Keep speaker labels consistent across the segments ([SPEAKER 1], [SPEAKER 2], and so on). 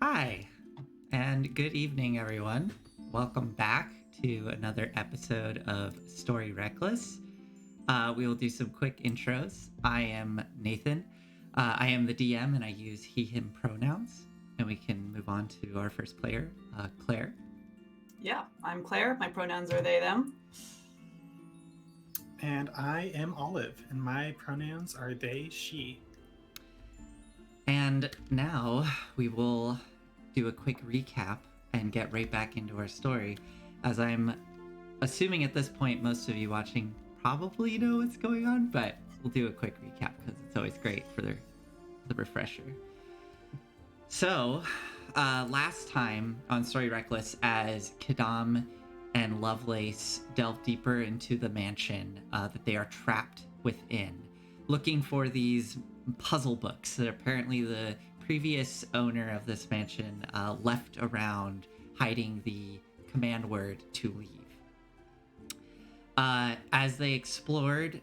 [SPEAKER 1] Hi, and good evening, everyone. Welcome back to another episode of Story Reckless. We will do some quick intros. I am Nathan. I am the DM, and I use he/him pronouns. And we can move on to our first player, Claire.
[SPEAKER 2] Yeah, I'm Claire. My pronouns are they, them.
[SPEAKER 3] And I am Olive, and my pronouns are they, she.
[SPEAKER 1] And now we will do a quick recap and get right back into our story. As I'm assuming at this point, most of you watching probably know what's going on, but we'll do a quick recap because it's always great for the refresher. So, last time on Story Reckless, as Quidam and Lovelace delve deeper into the mansion that they are trapped within, looking for these puzzle books that apparently the previous owner of this mansion left around, hiding the command word to leave. As they explored,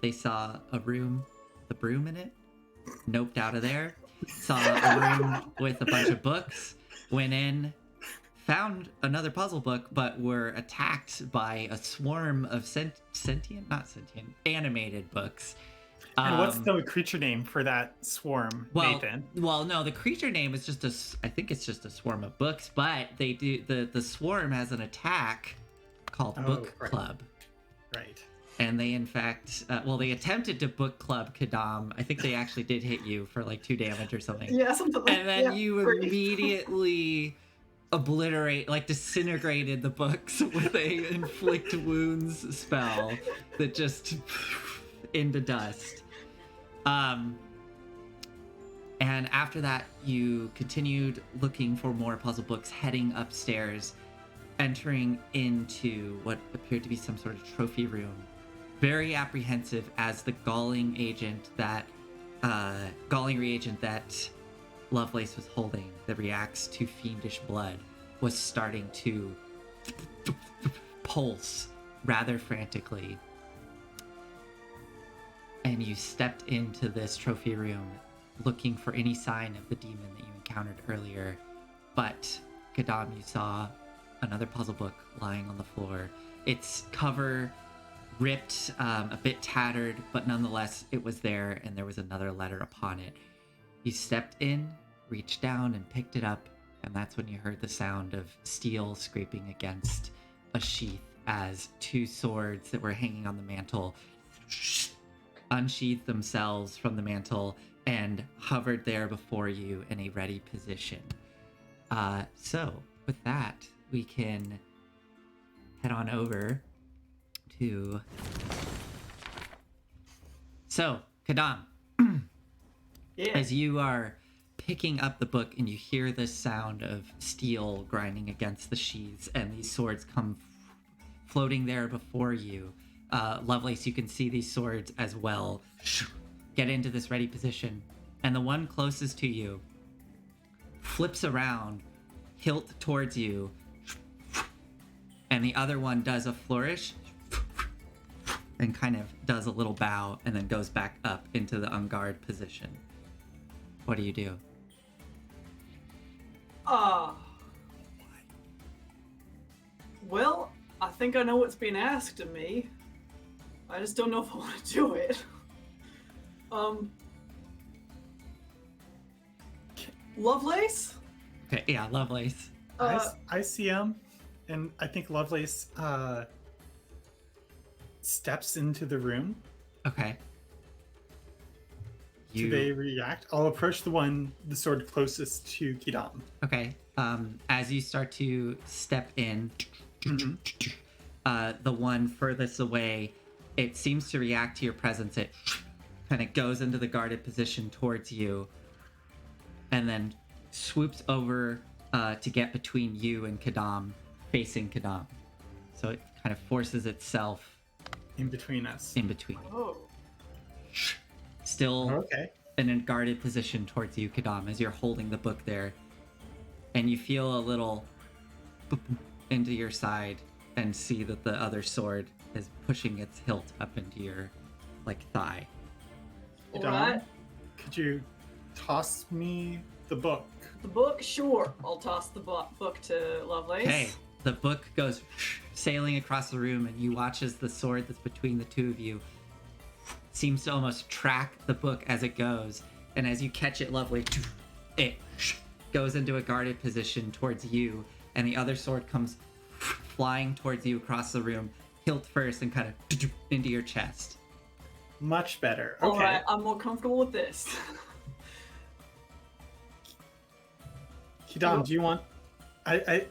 [SPEAKER 1] they saw a room, the broom in it, noped out of there. Saw a room with a bunch of books, went in, found another puzzle book, but were attacked by a swarm of animated books.
[SPEAKER 3] And what's the creature name for that swarm, Nathan?
[SPEAKER 1] Well, no, the creature name is I think it's just a swarm of books, but they do the swarm has an attack called Book Club.
[SPEAKER 3] Right.
[SPEAKER 1] And they, in fact, they attempted to book club Quidam. I think they actually did hit you for like 2 damage or something.
[SPEAKER 2] Yeah, something like that.
[SPEAKER 1] And then you immediately disintegrated the books with a inflict wounds spell that just into dust. And after that, you continued looking for more puzzle books, heading upstairs, entering into what appeared to be some sort of trophy room. Very apprehensive as the galling reagent that Lovelace was holding that reacts to fiendish blood was starting to pulse rather frantically. And you stepped into this trophy room looking for any sign of the demon that you encountered earlier. But, Quidam, you saw another puzzle book lying on the floor. Its cover ripped, a bit tattered, but nonetheless it was there, and there was another letter upon it. You stepped in, reached down, and picked it up, and that's when you heard the sound of steel scraping against a sheath as 2 swords that were hanging on the mantle unsheathed themselves from the mantle and hovered there before you in a ready position. So with that, we can head on over to... So, Quidam, as you are picking up the book and you hear this sound of steel grinding against the sheaths and these swords come floating there before you, Lovelace, you can see these swords as well get into this ready position, and the one closest to you flips around, hilt towards you, and the other one does a flourish and kind of does a little bow and then goes back up into the unguarded position. What do you do?
[SPEAKER 2] Well, I think I know what's being asked of me. I just don't know if I want to do it. Lovelace?
[SPEAKER 1] Okay, yeah, Lovelace.
[SPEAKER 3] I see him, and I think Lovelace steps into the room.
[SPEAKER 1] Okay.
[SPEAKER 3] Do they react? I'll approach the sword closest to Quidam.
[SPEAKER 1] Okay. As you start to step in, the one furthest away, it seems to react to your presence. It kind of goes into the guarded position towards you and then swoops over to get between you and Quidam, facing Quidam. So it kind of forces itself
[SPEAKER 3] in between us.
[SPEAKER 1] In between.
[SPEAKER 2] Oh.
[SPEAKER 1] Still in a guarded position towards you, Quidam, as you're holding the book there. And you feel a little into your side and see that the other sword is pushing its hilt up into your, thigh.
[SPEAKER 2] Quidam,
[SPEAKER 3] could you toss me the book?
[SPEAKER 2] the book? Sure. I'll toss the book to Lovelace.
[SPEAKER 1] Okay, the book goes sailing across the room, and you watch as the sword that's between the two of you seems to almost track the book as it goes. And as you catch it, Lovelace, it goes into a guarded position towards you, and the other sword comes flying towards you across the room, hilt first, and kind of into your chest.
[SPEAKER 3] Much better. Okay.
[SPEAKER 2] All right, I'm more comfortable with this.
[SPEAKER 3] Quidam, do you want? I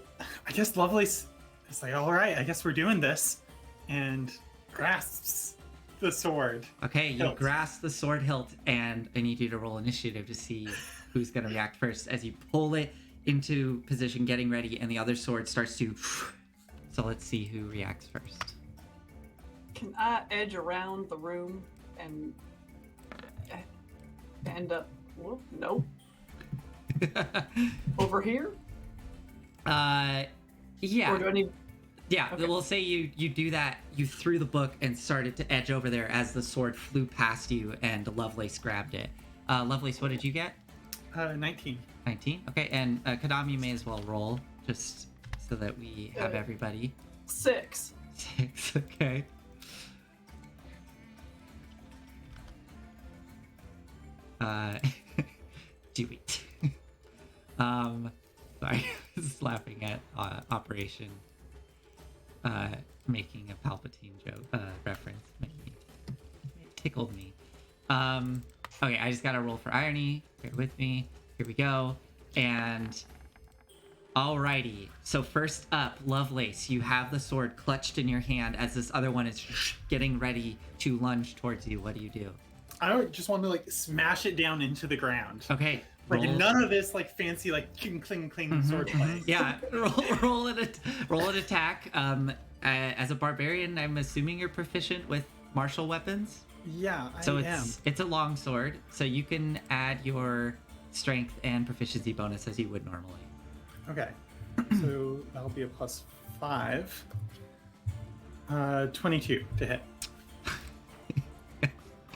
[SPEAKER 3] guess Lovelace is like, all right, I guess we're doing this, and grasps the sword.
[SPEAKER 1] Okay, you
[SPEAKER 3] hilt.
[SPEAKER 1] grasp the sword hilt, and I need you to roll initiative to see who's going to react first as you pull it into position, getting ready, and the other sword starts to. So let's see who reacts first.
[SPEAKER 2] Can I edge around the room and end up? Well, no. Over here?
[SPEAKER 1] Yeah.
[SPEAKER 2] Or do I need?
[SPEAKER 1] Yeah,
[SPEAKER 2] Okay.
[SPEAKER 1] we'll say you do that. You threw the book and started to edge over there as the sword flew past you, and Lovelace grabbed it. Lovelace, what did you get?
[SPEAKER 3] 19.
[SPEAKER 1] 19. Okay, and Quidam, you may as well roll just so that we have everybody.
[SPEAKER 2] 6.
[SPEAKER 1] 6. Okay. Do it. Sorry, I was laughing at Operation making a Palpatine joke reference. It tickled me. Okay, I just gotta roll for irony. Bear with me. Here we go. And alrighty. So first up, Lovelace, you have the sword clutched in your hand as this other one is getting ready to lunge towards you. What do you do?
[SPEAKER 3] I just want to like smash it down into the ground.
[SPEAKER 1] Okay.
[SPEAKER 3] Like
[SPEAKER 1] roll.
[SPEAKER 3] none of this like fancy like cling cling cling sword play.
[SPEAKER 1] Yeah, roll an attack. As a barbarian, I'm assuming you're proficient with martial weapons.
[SPEAKER 3] Yeah,
[SPEAKER 1] So
[SPEAKER 3] I am.
[SPEAKER 1] it's a long sword, so you can add your strength and proficiency bonus as you would normally.
[SPEAKER 3] Okay. So that'll be a +5. 22 to hit.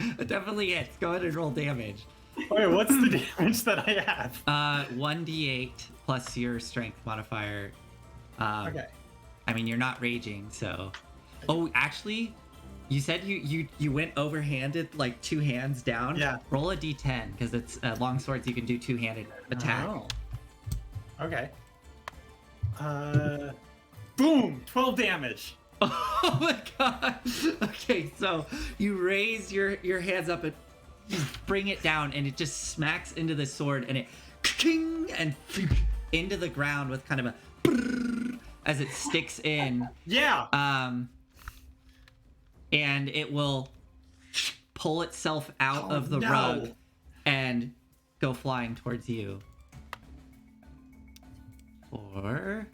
[SPEAKER 1] It definitely hits. Go ahead and roll damage.
[SPEAKER 3] Okay, what's the damage that I have?
[SPEAKER 1] 1d8 plus your strength modifier.
[SPEAKER 3] Okay.
[SPEAKER 1] I mean, you're not raging, so. Oh, actually, you said you went overhanded, like 2 hands down.
[SPEAKER 3] Yeah.
[SPEAKER 1] Roll a d10 because it's long swords. You can do 2-handed attack.
[SPEAKER 3] Oh. Okay. Boom! 12 damage.
[SPEAKER 1] Oh my god. Okay, so you raise your hands up and bring it down, and it just smacks into the sword, and it and into the ground with kind of a as it sticks in.
[SPEAKER 3] Yeah.
[SPEAKER 1] And it will pull itself out of the
[SPEAKER 3] no.
[SPEAKER 1] rug and go flying towards you. For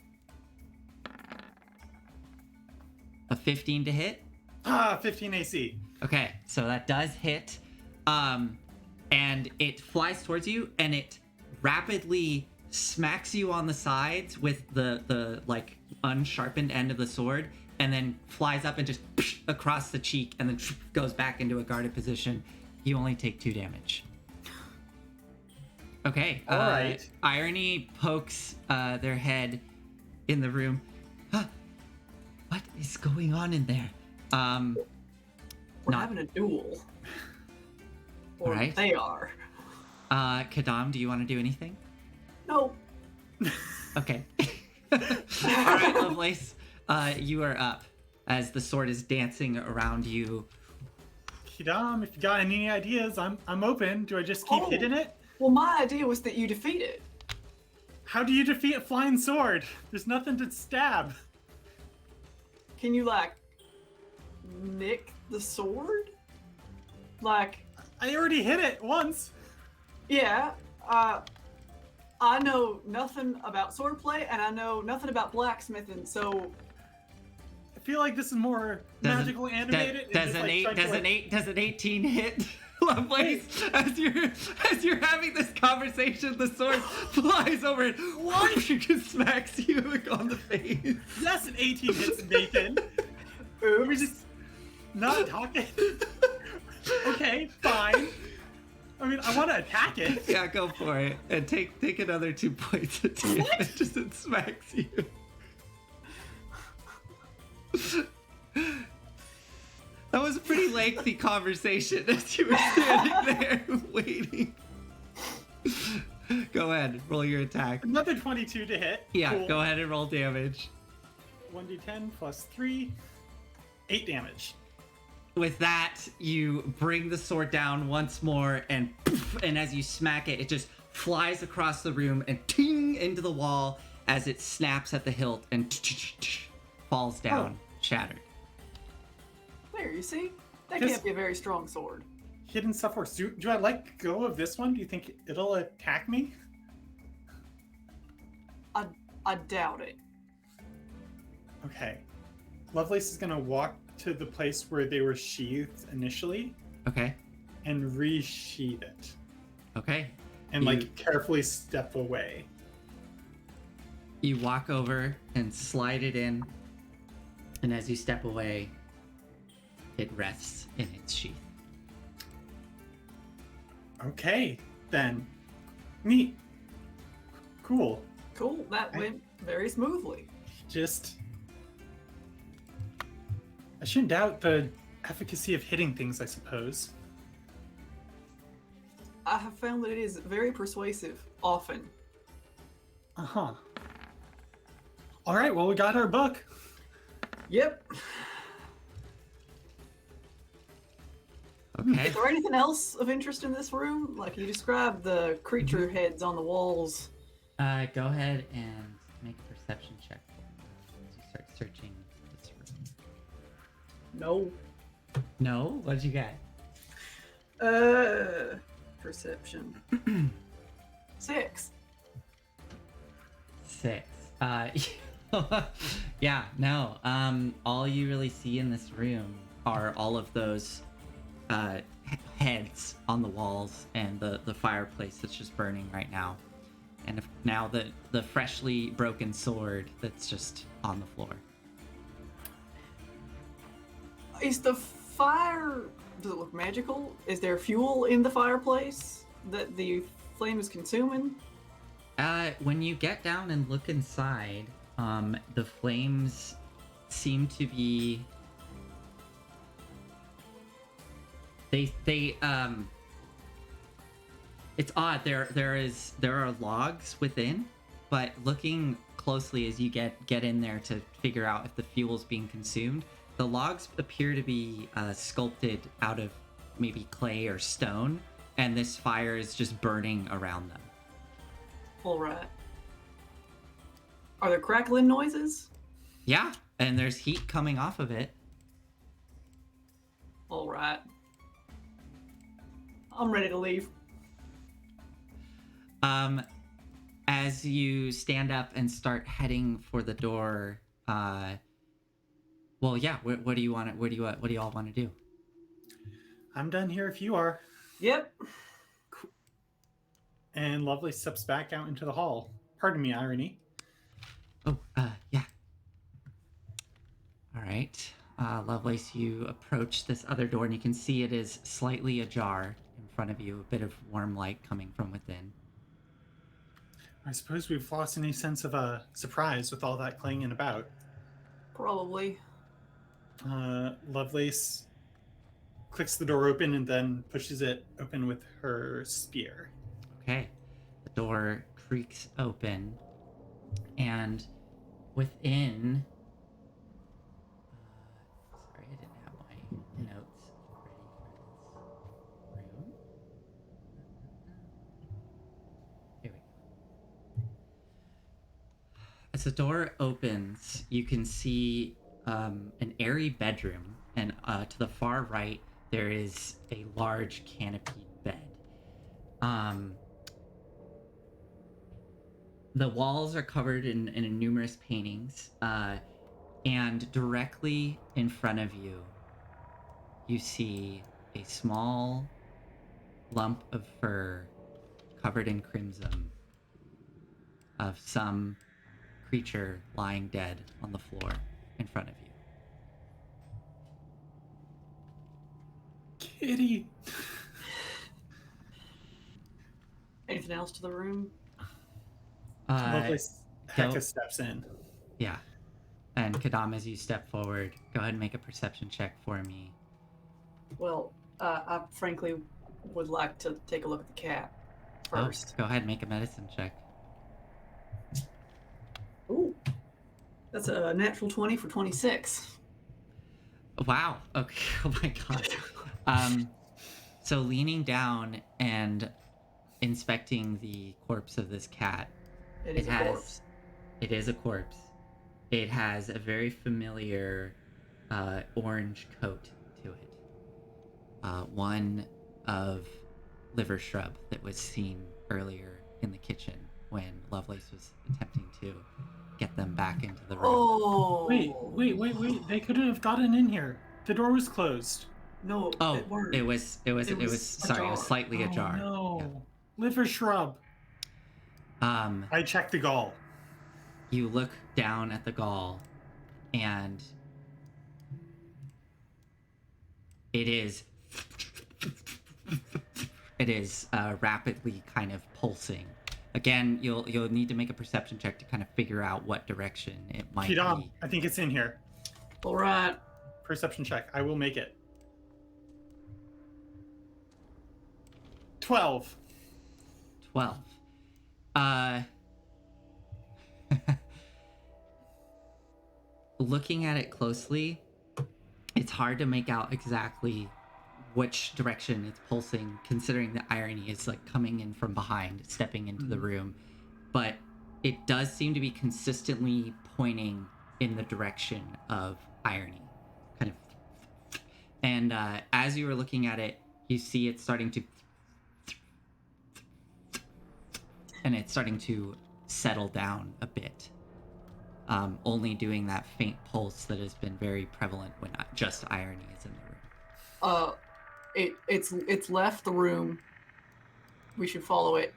[SPEAKER 1] a 15 to hit.
[SPEAKER 3] 15 AC.
[SPEAKER 1] Okay, so that does hit. And it flies towards you, and it rapidly smacks you on the sides with the like unsharpened end of the sword, and then flies up and just across the cheek, and then goes back into a guarded position. You only take 2 damage. Okay.
[SPEAKER 3] All right.
[SPEAKER 1] Irony pokes their head in the room. Huh, what is going on in there?
[SPEAKER 2] We're having a duel. Or
[SPEAKER 1] Alright.
[SPEAKER 2] they are.
[SPEAKER 1] Quidam, do you want to do anything?
[SPEAKER 2] No.
[SPEAKER 1] Okay. All right, Lovelace, you are up as the sword is dancing around you.
[SPEAKER 3] Quidam, if you got any ideas, I'm open. Do I just keep hitting it?
[SPEAKER 2] Well, my idea was that you defeat it.
[SPEAKER 3] How do you defeat a flying sword? There's nothing to stab.
[SPEAKER 2] Can you, like, nick the sword? Like,
[SPEAKER 3] I already hit it once.
[SPEAKER 2] yeah, I know nothing about swordplay, and I know nothing about blacksmithing, so...
[SPEAKER 3] I feel like this is more magical animated.
[SPEAKER 1] Does an 18 hit? Lovelace, as you're having this conversation, the sword flies over and smacks you on the face.
[SPEAKER 3] Yes, an 18 hits, Nathan. Are we just not talking? Okay, fine. I mean, I want to attack it.
[SPEAKER 1] Yeah, go for it. And take another 2 points of damage as it smacks you. That was a pretty lengthy conversation as you were standing there waiting. Go ahead, roll your attack.
[SPEAKER 3] Another 22 to hit.
[SPEAKER 1] Yeah,
[SPEAKER 3] Cool.
[SPEAKER 1] go ahead and roll damage.
[SPEAKER 3] 1d10 plus 3. 8 damage.
[SPEAKER 1] With that, you bring the sword down once more, and poof, and as you smack it, it just flies across the room and ting into the wall as it snaps at the hilt and falls down, shattered.
[SPEAKER 2] There, you see? That
[SPEAKER 3] Just-
[SPEAKER 2] can't be a very strong sword.
[SPEAKER 3] Hidden stuff works. Do I let go of this one? Do you think it'll attack me?
[SPEAKER 2] I doubt it.
[SPEAKER 3] Okay. Lovelace is gonna walk to the place where they were sheathed initially
[SPEAKER 1] Okay.
[SPEAKER 3] and resheath it.
[SPEAKER 1] Okay.
[SPEAKER 3] And
[SPEAKER 1] You-
[SPEAKER 3] like carefully step away.
[SPEAKER 1] You walk over and slide it in, and as you step away, it rests in its sheath.
[SPEAKER 3] Okay, then. Neat. Cool.
[SPEAKER 2] Cool, that went very smoothly.
[SPEAKER 3] Just. I shouldn't doubt the efficacy of hitting things, I suppose.
[SPEAKER 2] I have found that it is very persuasive, often.
[SPEAKER 3] Uh-huh. Alright, well, we got our book.
[SPEAKER 2] Yep.
[SPEAKER 1] Okay.
[SPEAKER 2] Is there anything else of interest in this room? Like you described the creature heads on the walls.
[SPEAKER 1] Go ahead and make a perception check for me as you start searching this room.
[SPEAKER 2] No.
[SPEAKER 1] No? What'd you get?
[SPEAKER 2] Perception. 6.
[SPEAKER 1] 6. Yeah, no. All you really see in this room are all of those heads on the walls and the fireplace that's just burning right now. And now the freshly broken sword that's just on the floor.
[SPEAKER 2] Is the fire... Does it look magical? Is there fuel in the fireplace that the flame is consuming?
[SPEAKER 1] When you get down and look inside, the flames seem to be... It's odd. There are logs within, but looking closely as you get in there to figure out if the fuel's being consumed, the logs appear to be sculpted out of maybe clay or stone, and this fire is just burning around them.
[SPEAKER 2] All right. Are there crackling noises?
[SPEAKER 1] Yeah, and there's heat coming off of it.
[SPEAKER 2] All right. I'm ready to leave.
[SPEAKER 1] As you stand up and start heading for the door, well, yeah. What do you want? What do you all want to do?
[SPEAKER 3] I'm done here if you are.
[SPEAKER 2] Yep.
[SPEAKER 3] And Lovely steps back out into the hall. Pardon me, irony.
[SPEAKER 1] Oh, yeah. All right. Lovelace, you approach this other door, and you can see it is slightly ajar in front of you. A bit of warm light coming from within.
[SPEAKER 3] I suppose we've lost any sense of surprise with all that clanging about.
[SPEAKER 2] Probably.
[SPEAKER 3] Lovelace clicks the door open and then pushes it open with her spear.
[SPEAKER 1] Okay. The door creaks open, and within... sorry, I didn't have my notes ready for this room. Here we go. As the door opens, you can see an airy bedroom, and to the far right, there is a large canopied bed. The walls are covered in numerous paintings, and directly in front of you, you see a small lump of fur covered in crimson of some creature lying dead on the floor in front of you.
[SPEAKER 3] Kitty!
[SPEAKER 2] Anything else to the room?
[SPEAKER 3] Lovelace
[SPEAKER 1] go-
[SPEAKER 3] Hecka steps in.
[SPEAKER 1] Yeah. And Quidam, as you step forward, go ahead and make a perception check for me.
[SPEAKER 2] Well, I frankly would like to take a look at the cat first.
[SPEAKER 1] Oh, go ahead and make a medicine check.
[SPEAKER 2] Ooh, that's a natural 20 for 26.
[SPEAKER 1] Wow. Okay. Oh my god. So leaning down and inspecting the corpse of this cat,
[SPEAKER 2] It is a corpse.
[SPEAKER 1] it is a corpse. It has a very familiar orange coat to it. One of liver shrub that was seen earlier in the kitchen when Lovelace was attempting to get them back into the room.
[SPEAKER 2] Oh!
[SPEAKER 3] Wait. They couldn't have gotten in here. The door was closed.
[SPEAKER 2] No,
[SPEAKER 1] Oh,
[SPEAKER 2] it weren't.
[SPEAKER 1] it was sorry, it was
[SPEAKER 2] ajar.
[SPEAKER 1] slightly
[SPEAKER 3] Oh,
[SPEAKER 1] ajar.
[SPEAKER 3] no. Liver shrub.
[SPEAKER 1] Yeah.
[SPEAKER 3] I checked the gall.
[SPEAKER 1] You look down at the gall, and it is rapidly kind of pulsing. Again, you'll need to make a perception check to kind of figure out what direction it might
[SPEAKER 3] Quidam,
[SPEAKER 1] be.
[SPEAKER 3] I think it's in here.
[SPEAKER 2] All right.
[SPEAKER 3] Perception check. I will make it. 12.
[SPEAKER 1] 12. Looking at it closely, it's hard to make out exactly which direction it's pulsing, considering the irony is like coming in from behind, stepping into the room. But it does seem to be consistently pointing in the direction of irony, kind of. And as you were looking at it, you see it starting to, and it's starting to settle down a bit. Only doing that faint pulse that has been very prevalent when just irony is in the room.
[SPEAKER 2] It's left the room. We should follow it.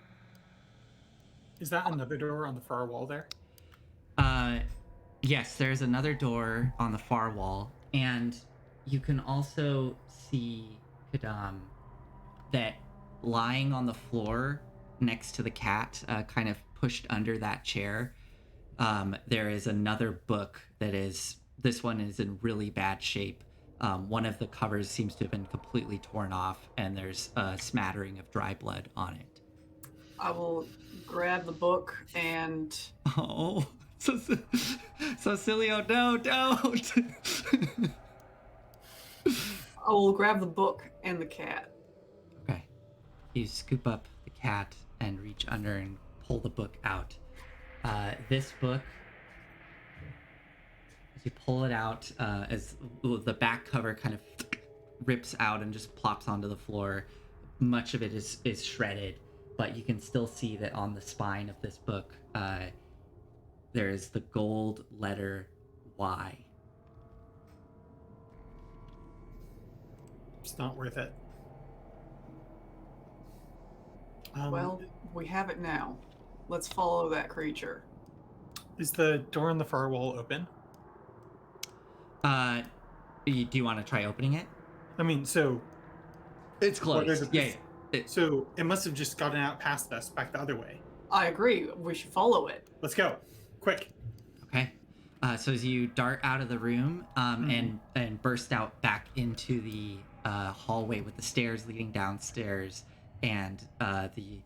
[SPEAKER 3] Is that another door on the far wall there?
[SPEAKER 1] Yes, there's another door on the far wall, and you can also see Quidam that lying on the floor next to the cat, kind of pushed under that chair. There is another book this one is in really bad shape. One of the covers seems to have been completely torn off, and there's a smattering of dry blood on it.
[SPEAKER 2] I will grab the book and...
[SPEAKER 1] Oh, so silly. Oh, no, don't.
[SPEAKER 2] I will grab the book and the cat.
[SPEAKER 1] Okay. You scoop up the cat and reach under and pull the book out. This book, as you pull it out, as the back cover kind of rips out and just plops onto the floor, much of it is shredded, but you can still see that on the spine of this book, there is the gold letter Y.
[SPEAKER 3] It's not worth it.
[SPEAKER 2] Well, we have it now. Let's follow that creature.
[SPEAKER 3] Is the door on the far wall open?
[SPEAKER 1] Do you want to try opening it?
[SPEAKER 3] I mean, so...
[SPEAKER 1] It's closed. Yeah.
[SPEAKER 3] So it must have just gotten out past us back the other way.
[SPEAKER 2] I agree. We should follow it.
[SPEAKER 3] Let's go. Quick.
[SPEAKER 1] Okay. So as you dart out of the room and burst out back into the hallway with the stairs leading downstairs and the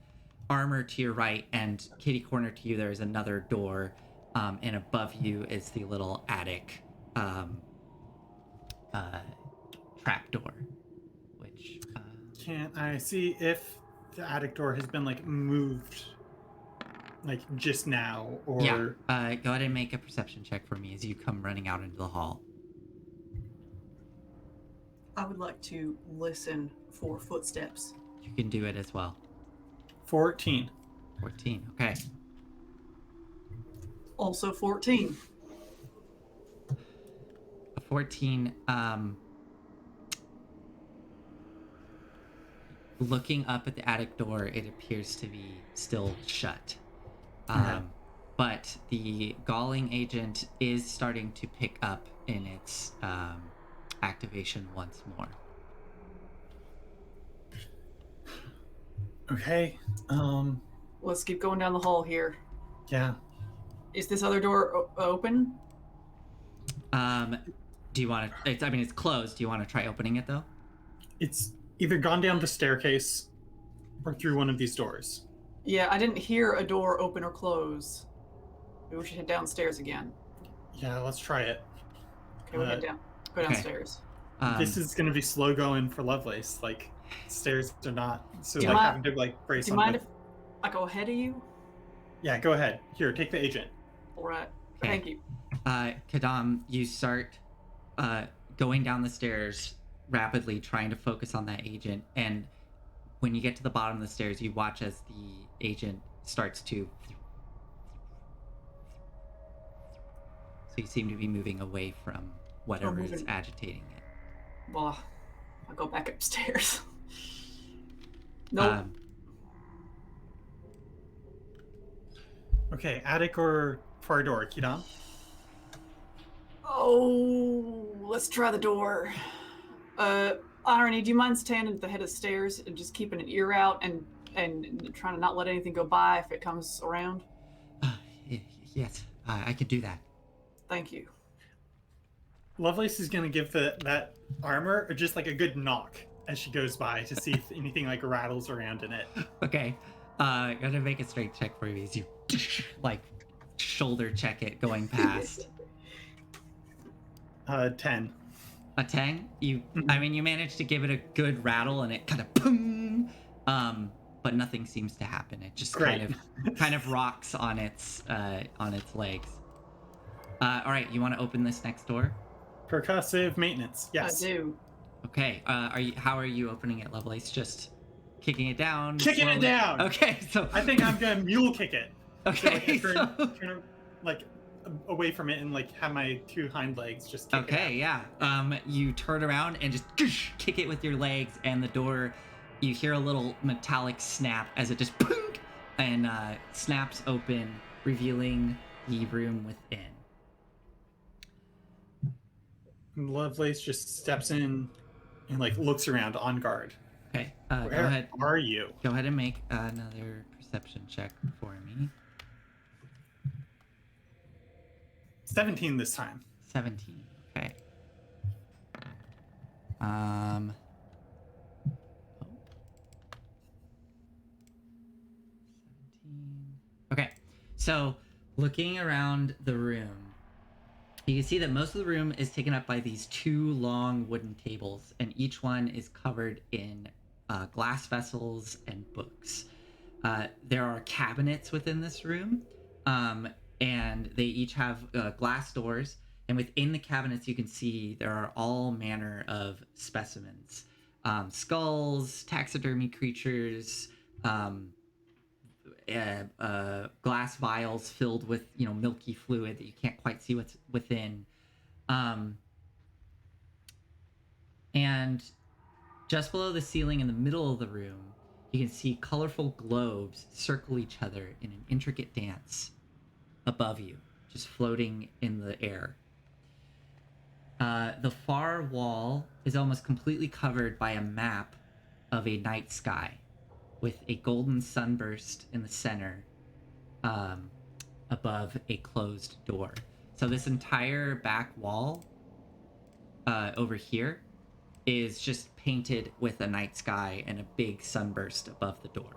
[SPEAKER 1] armor to your right and kitty corner to you, there's another door, and above you is the little attic trap door, which
[SPEAKER 3] Can I see if the attic door has been like moved, like just now, or?
[SPEAKER 1] yeah. Go ahead and make a perception check for me as you come running out into the hall.
[SPEAKER 2] I would like to listen for footsteps.
[SPEAKER 1] You can do it as well.
[SPEAKER 3] 14.
[SPEAKER 1] 14. Okay.
[SPEAKER 2] Also 14.
[SPEAKER 1] A 14. Looking up at the attic door, it appears to be still shut. But the galling agent is starting to pick up in its activation once more.
[SPEAKER 3] Okay.
[SPEAKER 2] Let's keep going down the hall here.
[SPEAKER 3] Yeah.
[SPEAKER 2] Is this other door open?
[SPEAKER 1] Do you want to? I mean, it's closed. Do you want to try opening it though?
[SPEAKER 3] It's either gone down the staircase or through one of these doors.
[SPEAKER 2] Yeah, I didn't hear a door open or close. Maybe we should head downstairs again.
[SPEAKER 3] Yeah, let's try it.
[SPEAKER 2] Okay, we'll head down. Go
[SPEAKER 1] okay.
[SPEAKER 2] downstairs.
[SPEAKER 3] This is going to be slow going for Lovelace. Like, stairs are not. So,
[SPEAKER 2] Do
[SPEAKER 3] like,
[SPEAKER 2] you
[SPEAKER 3] having to, like, brace
[SPEAKER 2] Do
[SPEAKER 3] on
[SPEAKER 2] you mind
[SPEAKER 3] the...
[SPEAKER 2] if I go ahead of you?
[SPEAKER 3] Yeah, go ahead. Here, take the agent.
[SPEAKER 2] All right.
[SPEAKER 1] Okay.
[SPEAKER 2] Thank you.
[SPEAKER 1] Quidam, you start going down the stairs rapidly, trying to focus on that agent. And when you get to the bottom of the stairs, you watch as the agent starts to... So you seem to be moving away from whatever is agitating it.
[SPEAKER 2] Well, I'll go back upstairs. Nope.
[SPEAKER 3] Okay, attic or far door, Quidam?
[SPEAKER 2] Oh, let's try the door. Irony, do you mind standing at the head of the stairs and just keeping an ear out and trying to not let anything go by if it comes around?
[SPEAKER 1] Yes, I could do that.
[SPEAKER 2] Thank you.
[SPEAKER 3] Lovelace is going to give that armor just like a good knock as she goes by to see if anything like rattles around in it.
[SPEAKER 1] Okay, gotta make a strength check for you as you like shoulder check it going past.
[SPEAKER 3] 10.
[SPEAKER 1] A 10? I mean, you managed to give it a good rattle and it kind of boom, but nothing seems to happen. It just kind of rocks on its legs. All right, you want to open this next door?
[SPEAKER 3] Percussive maintenance. Yes.
[SPEAKER 2] I do.
[SPEAKER 1] Okay. How are you opening it, Lovelace? Just kicking it down?
[SPEAKER 3] Kicking
[SPEAKER 1] slowly?
[SPEAKER 3] it down.
[SPEAKER 1] Okay, so
[SPEAKER 3] I think I'm gonna mule kick it.
[SPEAKER 1] okay,
[SPEAKER 3] Turn like away from it and like have my two hind legs just kick it out.
[SPEAKER 1] Yeah. You turn around and just kick it with your legs, and the door. You hear a little metallic snap as it just and snaps open, revealing the room within.
[SPEAKER 3] Lovelace just steps in and like looks around on guard.
[SPEAKER 1] Okay.
[SPEAKER 3] Where
[SPEAKER 1] go ahead.
[SPEAKER 3] are you?
[SPEAKER 1] Go ahead and make another perception check for me.
[SPEAKER 3] 17 this time.
[SPEAKER 1] 17. Okay. 17. Okay. So, looking around the room, you can see that most of the room is taken up by these two long wooden tables, and each one is covered in glass vessels and books. There are cabinets within this room, and they each have glass doors. And within the cabinets, you can see there are all manner of specimens. Skulls, taxidermy creatures, glass vials filled with, milky fluid that you can't quite see what's within. And just below the ceiling in the middle of the room, you can see colorful globes circle each other in an intricate dance above you, just floating in the air. The far wall is almost completely covered by a map of a night sky with a golden sunburst in the center above a closed door. So this entire back wall over here is just painted with a night sky and a big sunburst above the door.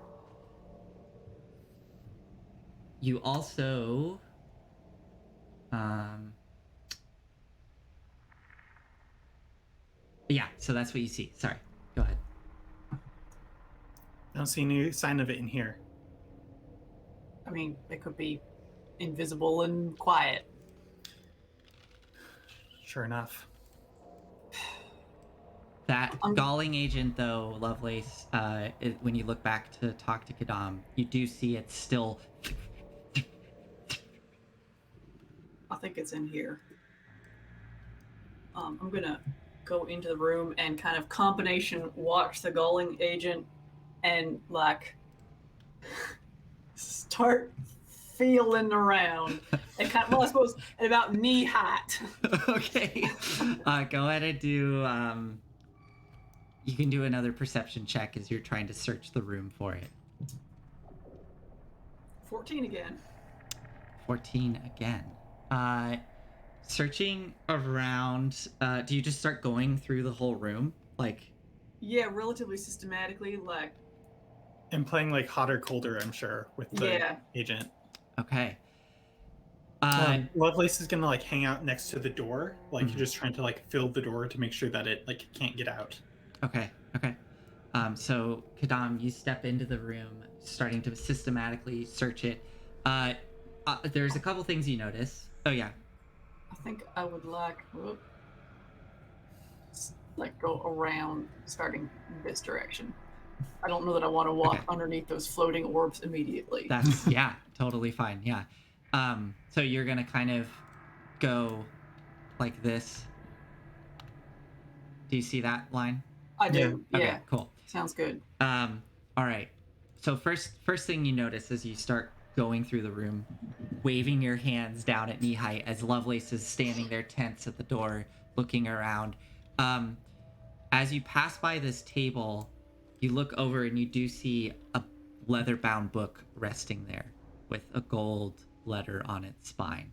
[SPEAKER 1] You also yeah, so that's what you see. Sorry, go ahead.
[SPEAKER 3] I don't see any sign of it in here.
[SPEAKER 2] I mean, it could be invisible and quiet.
[SPEAKER 3] Sure enough.
[SPEAKER 1] That galling agent, though, Lovelace, when you look back to talk to Quidam, you do see it's still...
[SPEAKER 2] I think it's in here. I'm gonna go into the room and kind of combination watch the galling agent and like start feeling around and kind of, well, I suppose at about knee height.
[SPEAKER 1] Okay. Go ahead and do... you can do another perception check as you're trying to search the room for it.
[SPEAKER 2] 14 again.
[SPEAKER 1] 14 again. Searching around, do you just start going through the whole room? Like,
[SPEAKER 2] Yeah, relatively systematically, like,
[SPEAKER 3] And playing like hot or colder, I'm sure, with the agent.
[SPEAKER 1] okay.
[SPEAKER 3] Lovelace is gonna like hang out next to the door, like just trying to like fill the door to make sure that it like can't get out.
[SPEAKER 1] Okay. So Quidam, you step into the room, starting to systematically search it. There's a couple things you notice. Oh yeah.
[SPEAKER 2] I think I would like go around, starting this direction. I don't know that I want to walk underneath those floating orbs immediately.
[SPEAKER 1] That's totally fine. Yeah. So you're gonna kind of go like this. Do you see that line?
[SPEAKER 2] I do. Yeah.
[SPEAKER 1] Okay, cool.
[SPEAKER 2] Sounds good.
[SPEAKER 1] All right. So first thing you notice as you start going through the room, waving your hands down at knee height as Lovelace is standing there tense at the door, looking around. As you pass by this table, you look over and you do see a leather-bound book resting there with a gold letter on its spine.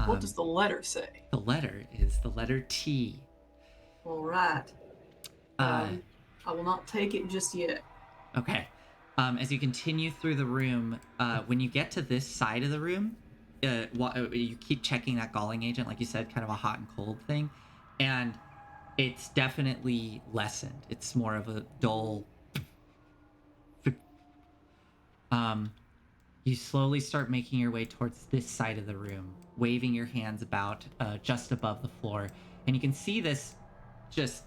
[SPEAKER 2] What does the letter say?
[SPEAKER 1] The letter is the letter T.
[SPEAKER 2] All right. I will not take it just yet.
[SPEAKER 1] Okay. As you continue through the room, when you get to this side of the room, you keep checking that galling agent, like you said, kind of a hot and cold thing, and it's definitely lessened. It's more of a dull. You slowly start making your way towards this side of the room, waving your hands about just above the floor, and you can see this just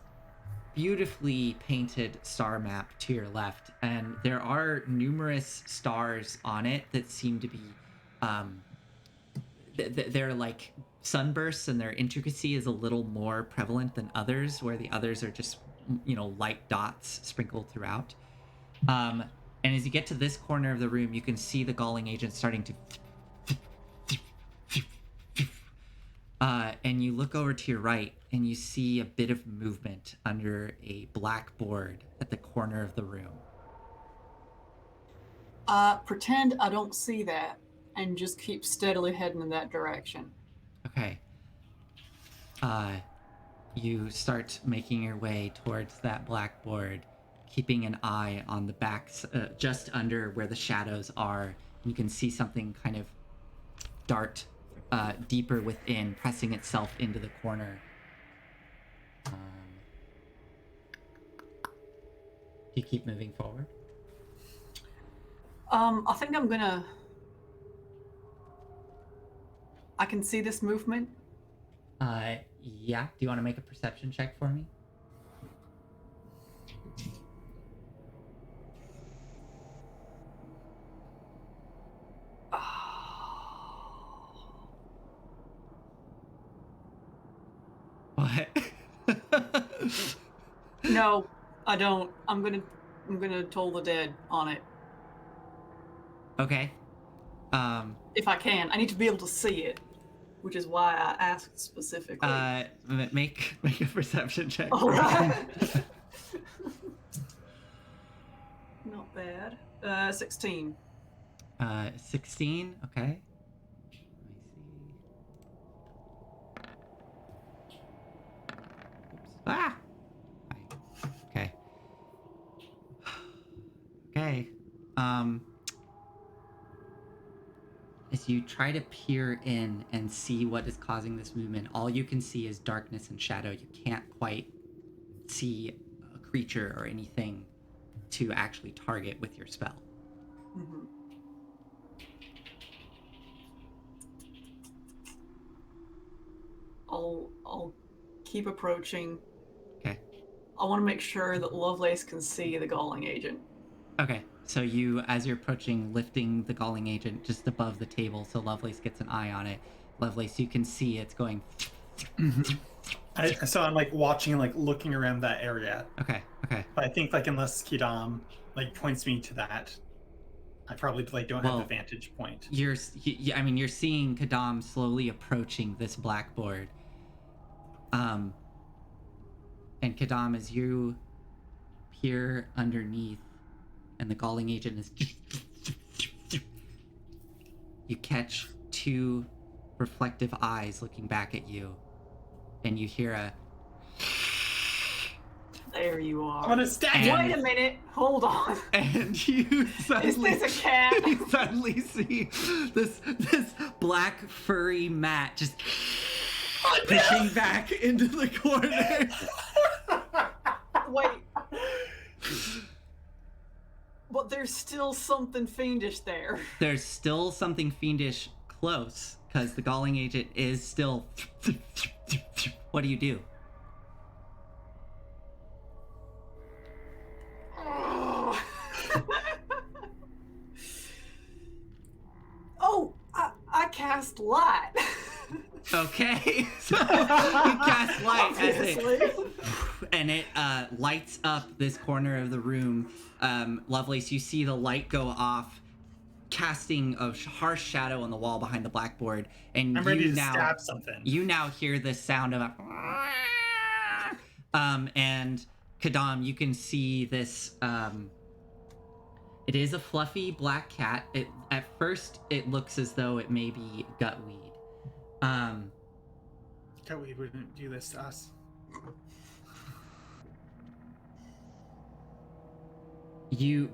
[SPEAKER 1] beautifully painted star map to your left, and there are numerous stars on it that seem to be they're like sunbursts, and their intricacy is a little more prevalent than others, where the others are just light dots sprinkled throughout. And as you get to this corner of the room, you can see the galling agent starting to and you look over to your right and you see a bit of movement under a blackboard at the corner of the room.
[SPEAKER 2] Pretend I don't see that and just keep steadily heading in that direction.
[SPEAKER 1] Okay. You start making your way towards that blackboard, keeping an eye on the backs, just under where the shadows are. You can see something kind of dart deeper within, pressing itself into the corner. Do you keep moving forward?
[SPEAKER 2] I think I'm gonna... I can see this movement.
[SPEAKER 1] Yeah. Do you want to make a perception check for me? What?
[SPEAKER 2] No, I don't. I'm gonna toll the dead on it.
[SPEAKER 1] Okay.
[SPEAKER 2] If I can. I need to be able to see it, which is why I asked specifically.
[SPEAKER 1] Make a perception check.
[SPEAKER 2] All right. Not bad. 16.
[SPEAKER 1] 16. Okay. Let me see. Oops. Ah. Okay. Okay. As you try to peer in and see what is causing this movement, all you can see is darkness and shadow. You can't quite see a creature or anything to actually target with your spell.
[SPEAKER 2] Mm-hmm. I'll keep approaching.
[SPEAKER 1] Okay.
[SPEAKER 2] I want to make sure that Lovelace can see the galling agent.
[SPEAKER 1] Okay. So you, as you're approaching, lifting the galling agent just above the table so Lovelace gets an eye on it. Lovelace, you can see it's going...
[SPEAKER 3] So I'm like watching, like looking around that area.
[SPEAKER 1] Okay.
[SPEAKER 3] But I think like unless Quidam like points me to that, I probably like don't have a vantage point.
[SPEAKER 1] You're seeing Quidam slowly approaching this blackboard. And Quidam, as you peer underneath, and the galling agent is you catch two reflective eyes looking back at you, and you hear a...
[SPEAKER 2] There you are.
[SPEAKER 3] I'm gonna stab you.
[SPEAKER 2] Wait a minute. Hold on.
[SPEAKER 1] And you suddenly...
[SPEAKER 2] Is this a cat?
[SPEAKER 1] You suddenly see this black furry mat just pushing back into the corner.
[SPEAKER 2] Wait. But there's still something fiendish there.
[SPEAKER 1] There's still something fiendish close, because the galling agent is still... What do you do?
[SPEAKER 2] Oh, I cast light.
[SPEAKER 1] Okay, so you cast light
[SPEAKER 2] Obviously.
[SPEAKER 1] and it lights up this corner of the room. Lovelace, you see the light go off, casting a harsh shadow on the wall behind the blackboard, and
[SPEAKER 3] I'm ready to stab something.
[SPEAKER 1] You now hear the sound of a... and Quidam, you can see this... It is a fluffy black cat. At first, it looks as though it may be gutweed.
[SPEAKER 3] Gutweed wouldn't do this to us.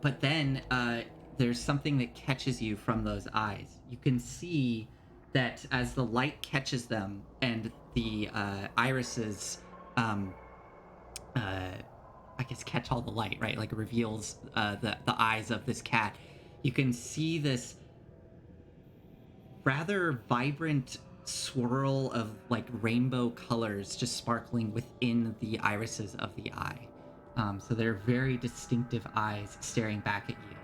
[SPEAKER 1] But then there's something that catches you from those eyes. You can see that as the light catches them and the irises, I guess catch all the light, right? Like reveals the eyes of this cat. You can see this rather vibrant swirl of like rainbow colors just sparkling within the irises of the eye. So they're very distinctive eyes staring back at you.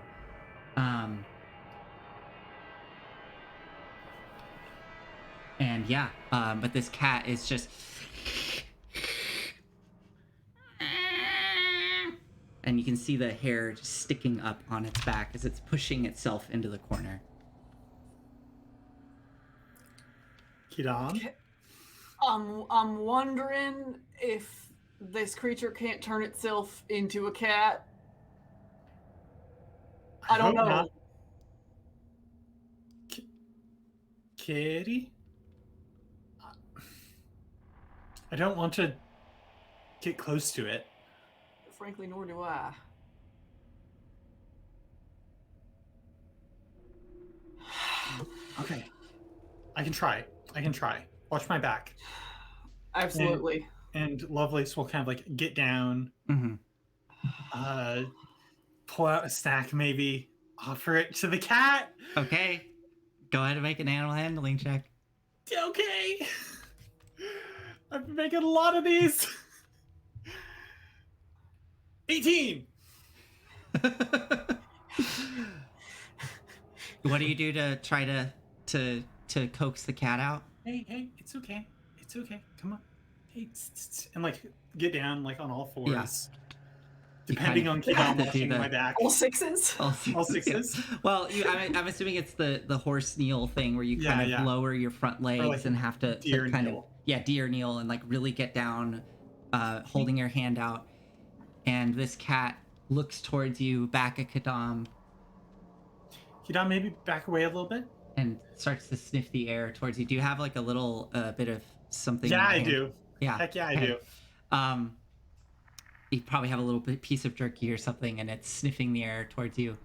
[SPEAKER 1] And yeah, but this cat is just... And you can see the hair just sticking up on its back as it's pushing itself into the corner.
[SPEAKER 3] Quidam?
[SPEAKER 2] I'm wondering if this creature can't turn itself into a cat. I don't know.
[SPEAKER 3] Not. Kitty? I don't want to get close to it.
[SPEAKER 2] Frankly, nor do I.
[SPEAKER 3] Okay. I can try. Watch my back.
[SPEAKER 2] Absolutely.
[SPEAKER 3] And Lovelace will kind of like get down,
[SPEAKER 1] Mm-hmm.
[SPEAKER 3] Pull out a snack, maybe offer it to the cat.
[SPEAKER 1] Okay. Go ahead and make an animal handling check.
[SPEAKER 3] Okay. I've been making a lot of these. 18.
[SPEAKER 1] What do you do to try to coax the cat out?
[SPEAKER 3] Hey, it's okay. Come on. Hey, and like get down like on all fours.
[SPEAKER 1] Yeah.
[SPEAKER 3] Depending on Quidam watching my back.
[SPEAKER 2] All sixes?
[SPEAKER 3] All sixes?
[SPEAKER 1] Yeah. Well, I'm assuming it's the horse kneel thing where you kind of lower your front legs
[SPEAKER 3] like
[SPEAKER 1] and have to
[SPEAKER 3] deer
[SPEAKER 1] kind
[SPEAKER 3] kneel.
[SPEAKER 1] of deer kneel and like really get down, holding your hand out. And this cat looks towards you, back at Quidam,
[SPEAKER 3] Quidam, maybe back away a little bit.
[SPEAKER 1] and starts to sniff the air towards you. Do you have like a little bit of something?
[SPEAKER 3] Yeah,
[SPEAKER 1] in your
[SPEAKER 3] I
[SPEAKER 1] hand?
[SPEAKER 3] do.
[SPEAKER 1] Yeah.
[SPEAKER 3] Heck yeah, I
[SPEAKER 1] Okay.
[SPEAKER 3] do.
[SPEAKER 1] You probably have a little piece of jerky or something, and it's sniffing the air towards you.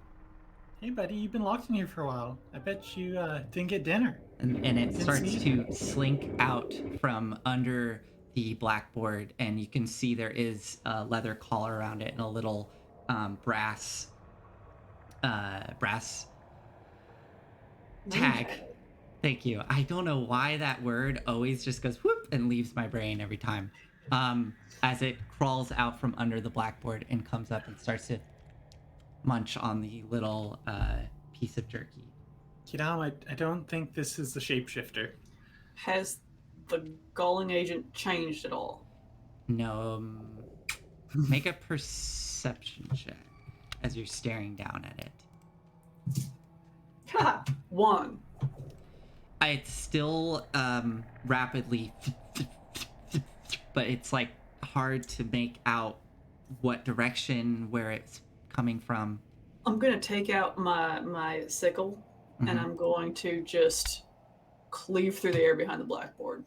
[SPEAKER 3] Hey, buddy, you've been locked in here for a while. I bet you didn't get dinner.
[SPEAKER 1] And it starts to slink out from under the blackboard, and you can see there is a leather collar around it and a little brass tag. Thank you. I don't know why that word always just goes whoop and leaves my brain every time. As it crawls out from under the blackboard and comes up and starts to munch on the little piece of jerky.
[SPEAKER 3] Quidam, I don't think this is the shapeshifter.
[SPEAKER 2] Has the galling agent changed at all?
[SPEAKER 1] No, make a perception check as you're staring down at it.
[SPEAKER 2] Ha! 1.
[SPEAKER 1] It's still rapidly, but it's like hard to make out what direction, where it's coming from.
[SPEAKER 2] I'm gonna take out my sickle and I'm going to just cleave through the air behind the blackboard.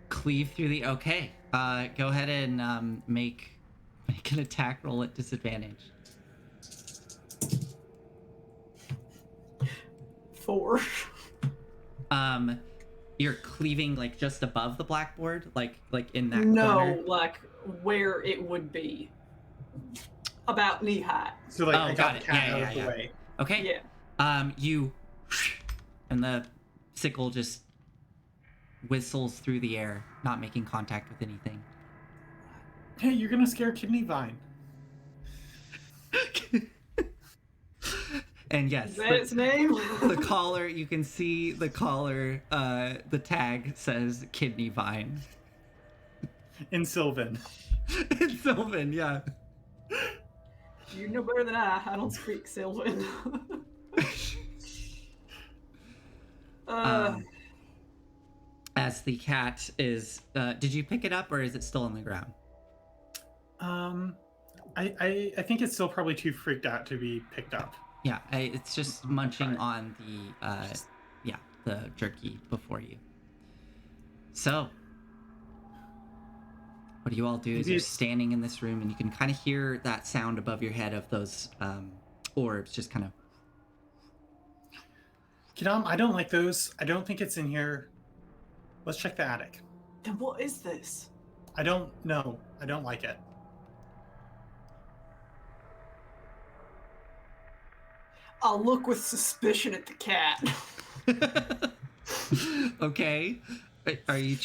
[SPEAKER 1] Cleave through the... Okay. Go ahead and make an attack roll at disadvantage.
[SPEAKER 2] 4.
[SPEAKER 1] You're cleaving like just above the blackboard, like in that
[SPEAKER 2] No,
[SPEAKER 1] corner?
[SPEAKER 2] like where it would be. About knee height.
[SPEAKER 3] So like
[SPEAKER 1] Oh,
[SPEAKER 3] I
[SPEAKER 1] got
[SPEAKER 3] got
[SPEAKER 1] it.
[SPEAKER 3] the cat
[SPEAKER 1] Yeah,
[SPEAKER 3] out
[SPEAKER 1] yeah,
[SPEAKER 3] of the
[SPEAKER 1] yeah.
[SPEAKER 3] way.
[SPEAKER 1] Okay.
[SPEAKER 2] Yeah.
[SPEAKER 1] You... And the sickle just whistles through the air, not making contact with anything.
[SPEAKER 3] Hey, you're gonna scare Kidney Vine.
[SPEAKER 1] And yes,
[SPEAKER 2] Is that its name?
[SPEAKER 1] the collar, you can see the collar, the tag says Kidney Vine.
[SPEAKER 3] In Sylvan.
[SPEAKER 1] It's Sylvan, yeah.
[SPEAKER 2] You know better than I. I don't speak Sylvan.
[SPEAKER 1] As the cat is, did you pick it up or is it still on the ground?
[SPEAKER 3] I think it's still probably too freaked out to be picked up.
[SPEAKER 1] Yeah, it's just munching on the jerky before you. So, what do you all do? Is you're standing in this room and you can kind of hear that sound above your head of those orbs just kind of...
[SPEAKER 3] Quidam, I don't like those. I don't think it's in here. Let's check the attic.
[SPEAKER 2] Then what is this?
[SPEAKER 3] I don't know. I don't like it.
[SPEAKER 2] I'll look with suspicion at the cat.
[SPEAKER 1] Okay. Are you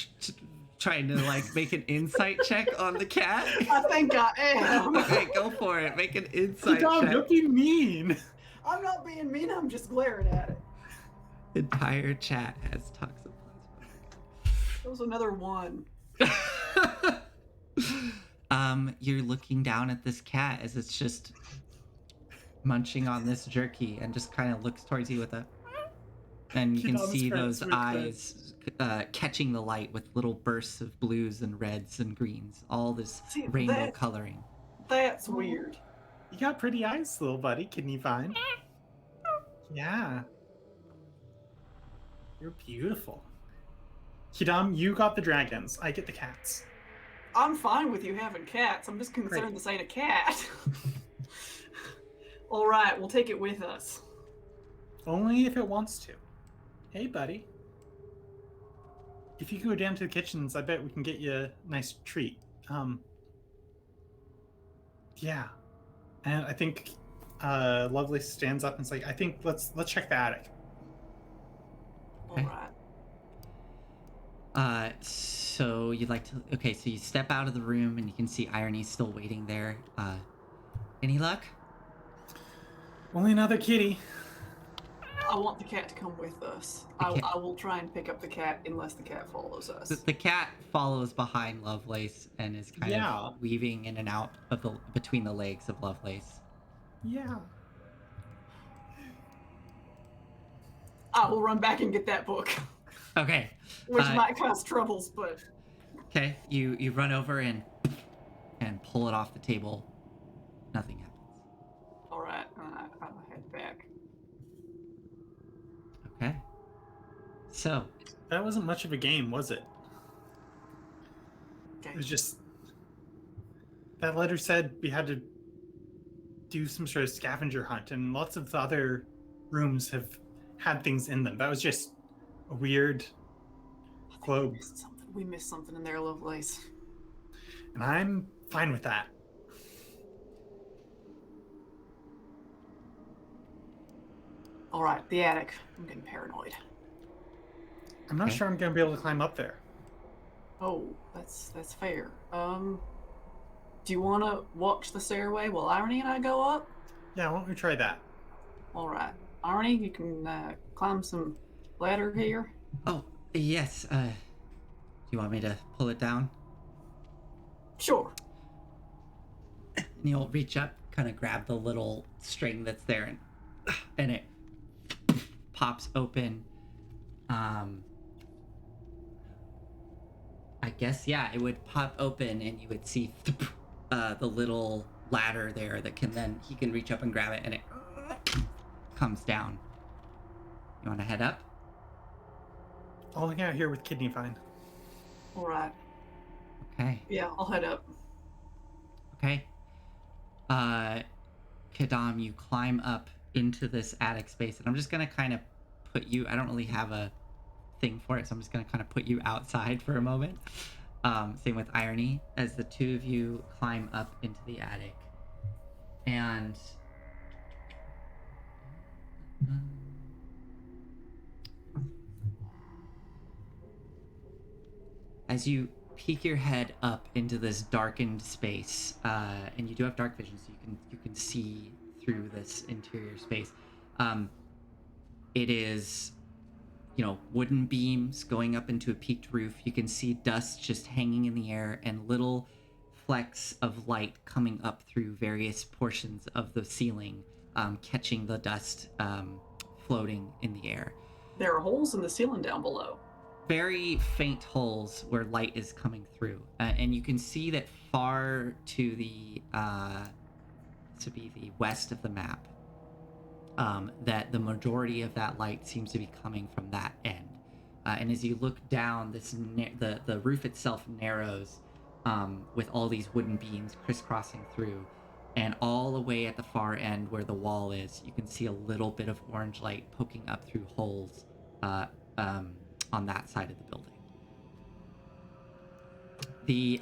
[SPEAKER 1] trying to like make an insight check on the cat?
[SPEAKER 2] I think I am.
[SPEAKER 1] Okay, go for it. Make an insight
[SPEAKER 3] Quidam,
[SPEAKER 1] check.
[SPEAKER 3] don't be mean.
[SPEAKER 2] I'm not being mean, I'm just glaring at it.
[SPEAKER 1] Entire chat has toxoplasma.
[SPEAKER 2] That was another 1.
[SPEAKER 1] You're looking down at this cat as it's just munching on this jerky and just kind of looks towards you with a... And you can
[SPEAKER 3] Quidam's
[SPEAKER 1] see
[SPEAKER 3] friends
[SPEAKER 1] those
[SPEAKER 3] with
[SPEAKER 1] eyes catching the light with little bursts of blues and reds and greens. All this
[SPEAKER 2] See,
[SPEAKER 1] rainbow coloring.
[SPEAKER 2] That's weird.
[SPEAKER 3] You got pretty eyes, little buddy. Kidney Vine. Yeah. You're beautiful. Quidam, you got the dragons. I get the cats.
[SPEAKER 2] I'm fine with you having cats. I'm just concerned
[SPEAKER 3] Great.
[SPEAKER 2] this ain't a cat. All right, we'll take it with us.
[SPEAKER 3] Only if it wants to. Hey, buddy. If you go down to the kitchens, I bet we can get you a nice treat. Yeah. And I think Lovelace stands up and is like, I think let's check the attic.
[SPEAKER 1] Okay.
[SPEAKER 2] All right.
[SPEAKER 1] So you'd like to... Okay, so you step out of the room and you can see Irony still waiting there. Any luck?
[SPEAKER 3] Only another kitty.
[SPEAKER 2] I want the cat to come with us.
[SPEAKER 1] Okay.
[SPEAKER 2] I will try and pick up the cat unless the cat follows us.
[SPEAKER 1] The cat follows behind Lovelace and is kind of weaving in and out of between the legs of Lovelace.
[SPEAKER 3] Yeah.
[SPEAKER 2] I will run back and get that book,
[SPEAKER 1] Okay.
[SPEAKER 2] which might cause troubles, but...
[SPEAKER 1] Okay, you run over and pull it off the table. Nothing happens.
[SPEAKER 2] All right, I'll head back.
[SPEAKER 1] Okay. So,
[SPEAKER 3] That wasn't much of a game, was it?
[SPEAKER 2] Okay.
[SPEAKER 3] It was just... That letter said we had to do some sort of scavenger hunt, and lots of the other rooms have had things in them. That was just a weird globe.
[SPEAKER 2] We missed something in there, Lovelace.
[SPEAKER 3] And I'm fine with that.
[SPEAKER 2] All right, the attic. I'm getting paranoid.
[SPEAKER 3] I'm not
[SPEAKER 1] Okay.
[SPEAKER 3] sure I'm going to be able to climb up there.
[SPEAKER 2] Oh, that's fair. Do you want to watch the stairway while Irony and I go up?
[SPEAKER 3] Yeah, why don't we try that?
[SPEAKER 2] All right, Irony, you can climb some ladder here.
[SPEAKER 1] oh, yes, do you want me to pull it down?
[SPEAKER 2] Sure.
[SPEAKER 1] And you'll reach up, kind of grab the little string that's there, and it pops open. I guess, yeah, it would pop open and you would see the little ladder there that he can reach up and grab it, and it comes down. You want to head up?
[SPEAKER 3] I'll hang out here with Kidney Vine.
[SPEAKER 2] All right.
[SPEAKER 1] Okay.
[SPEAKER 2] Yeah, I'll head up.
[SPEAKER 1] Okay. Quidam, you climb up into this attic space, and I'm just gonna kind of put you. I don't really have a thing for it, so I'm just gonna kind of put you outside for a moment. Same with Irony, as the two of you climb up into the attic, and as you peek your head up into this darkened space, and you do have dark vision, so you can see through this interior space. It is, wooden beams going up into a peaked roof. You can see dust just hanging in the air and little flecks of light coming up through various portions of the ceiling, catching the dust floating in the air.
[SPEAKER 2] There are holes in the ceiling down below.
[SPEAKER 1] Very faint holes where light is coming through, and you can see that far to the west of the map, that the majority of that light seems to be coming from that end. And as you look down, the roof itself narrows, with all these wooden beams crisscrossing through, and all the way at the far end where the wall is, you can see a little bit of orange light poking up through holes on that side of the building.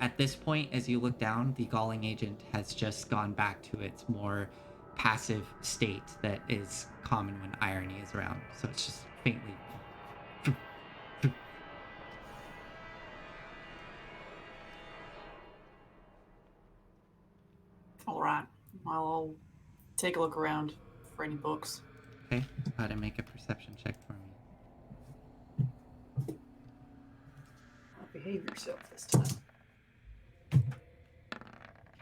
[SPEAKER 1] At this point, as you look down, the galling agent has just gone back to its more passive state that is common when Irony is around. So it's just faintly.
[SPEAKER 2] All right. I'll take a look around for any books.
[SPEAKER 1] Okay, go ahead and make a perception check for me.
[SPEAKER 2] Behave yourself this time.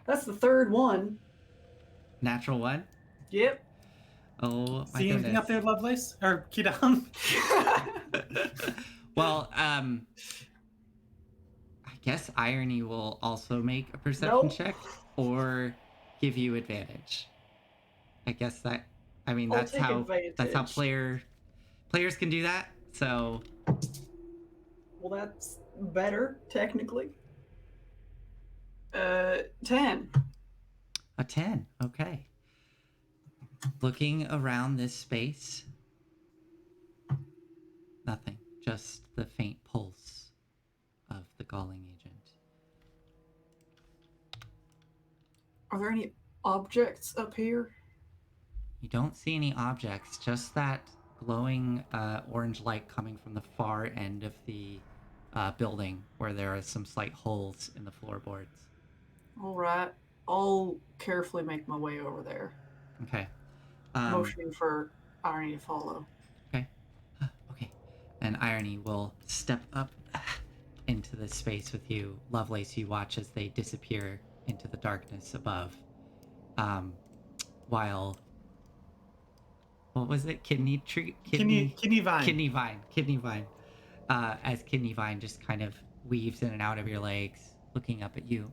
[SPEAKER 2] That's the third one.
[SPEAKER 1] Natural one?
[SPEAKER 2] Yep.
[SPEAKER 1] Oh, my
[SPEAKER 3] See anything
[SPEAKER 1] goodness.
[SPEAKER 3] up there, Lovelace? Or Quidam?
[SPEAKER 1] Well, I guess Irony will also make a perception check or give you advantage. I guess that's how players can do that. So,
[SPEAKER 2] well, that's better technically. 10.
[SPEAKER 1] A 10. Okay. Looking around this space, nothing. Just the faint pulse of the galling agent.
[SPEAKER 2] Are there any objects up here?
[SPEAKER 1] You don't see any objects, just that glowing orange light coming from the far end of the building, where there are some slight holes in the floorboards.
[SPEAKER 2] All right. I'll carefully make my way over there.
[SPEAKER 1] Okay.
[SPEAKER 2] Motioning for Irony to follow.
[SPEAKER 1] Okay. Okay. And Irony will step up into this space with you. Lovelace, you watch as they disappear into the darkness above. While... What was it? Kidney Vine. Kidney Vine. As Kidney Vine just kind of weaves in and out of your legs, looking up at you.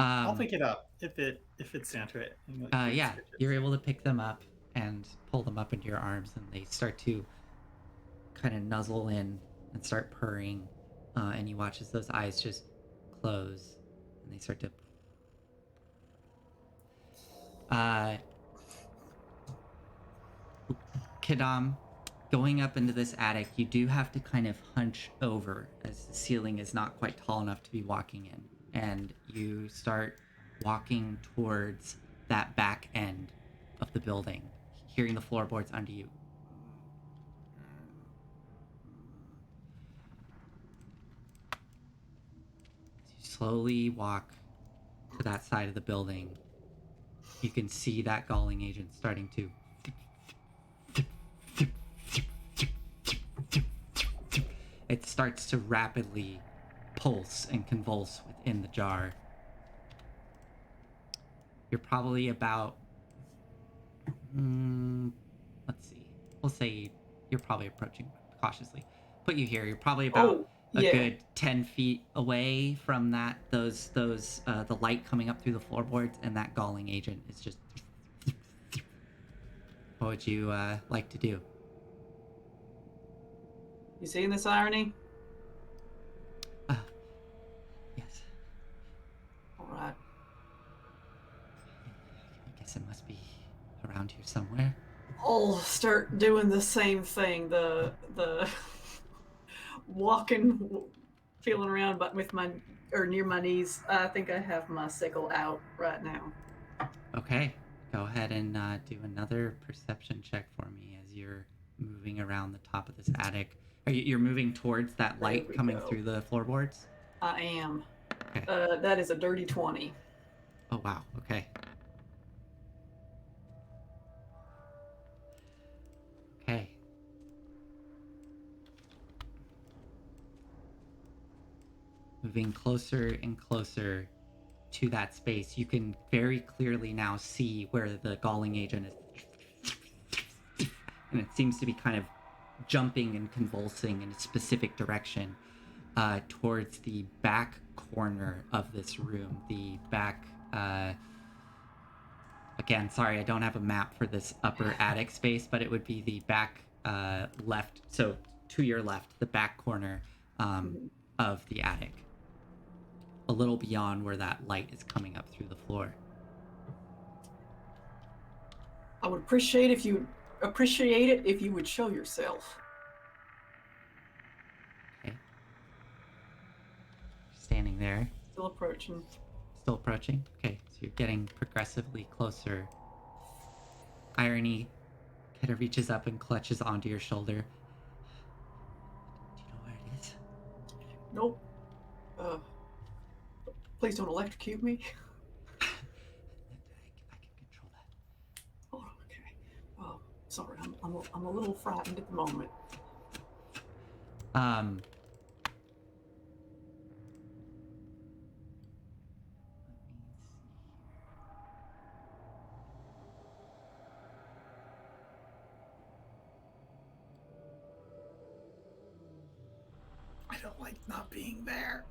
[SPEAKER 3] I'll pick it up if it's down to it.
[SPEAKER 1] Yeah, you're able to pick them up and pull them up into your arms, and they start to kind of nuzzle in and start purring. And you watch as those eyes just close, and they start to. Quidam, going up into this attic, you do have to kind of hunch over, as the ceiling is not quite tall enough to be walking in. And you start walking towards that back end of the building, hearing the floorboards under you. As you slowly walk to that side of the building, you can see that galling agent starting to... It starts to rapidly pulse and convulse within the jar. You're probably about... let's see. We'll say you're probably approaching cautiously. Put you here. You're probably about a good 10 feet away from the light coming up through the floorboards, and that galling agent is just... What would you like to do?
[SPEAKER 2] You seeing this, Irony?
[SPEAKER 1] Yes.
[SPEAKER 2] All right.
[SPEAKER 1] I guess it must be around here somewhere.
[SPEAKER 2] I'll start doing the same thing. The walking, feeling around, but with my near my knees. I think I have my sickle out right now.
[SPEAKER 1] Okay, go ahead and do another perception check for me as you're moving around the top of this attic. You're moving towards that light coming through the floorboards?
[SPEAKER 2] I am.
[SPEAKER 1] Okay.
[SPEAKER 2] That is a dirty 20.
[SPEAKER 1] Oh, wow. Okay. Okay. Moving closer and closer to that space, you can very clearly now see where the galling agent is. And it seems to be kind of jumping and convulsing in a specific direction towards the back corner of this room. The back, again, sorry, I don't have a map for this upper attic space, but it would be the back left, so to your left, the back corner of the attic. A little beyond where that light is coming up through the floor.
[SPEAKER 2] I would appreciate it if you would show yourself.
[SPEAKER 1] Okay. Standing there.
[SPEAKER 2] Still approaching.
[SPEAKER 1] Still approaching? Okay, so you're getting progressively closer. Irony kind of reaches up and clutches onto your shoulder. Do you know where it is?
[SPEAKER 2] Nope. Please don't electrocute me.
[SPEAKER 1] I can control that.
[SPEAKER 2] Oh, okay. Oh, sorry. I'm a little frightened at the moment.
[SPEAKER 3] I don't like not being there.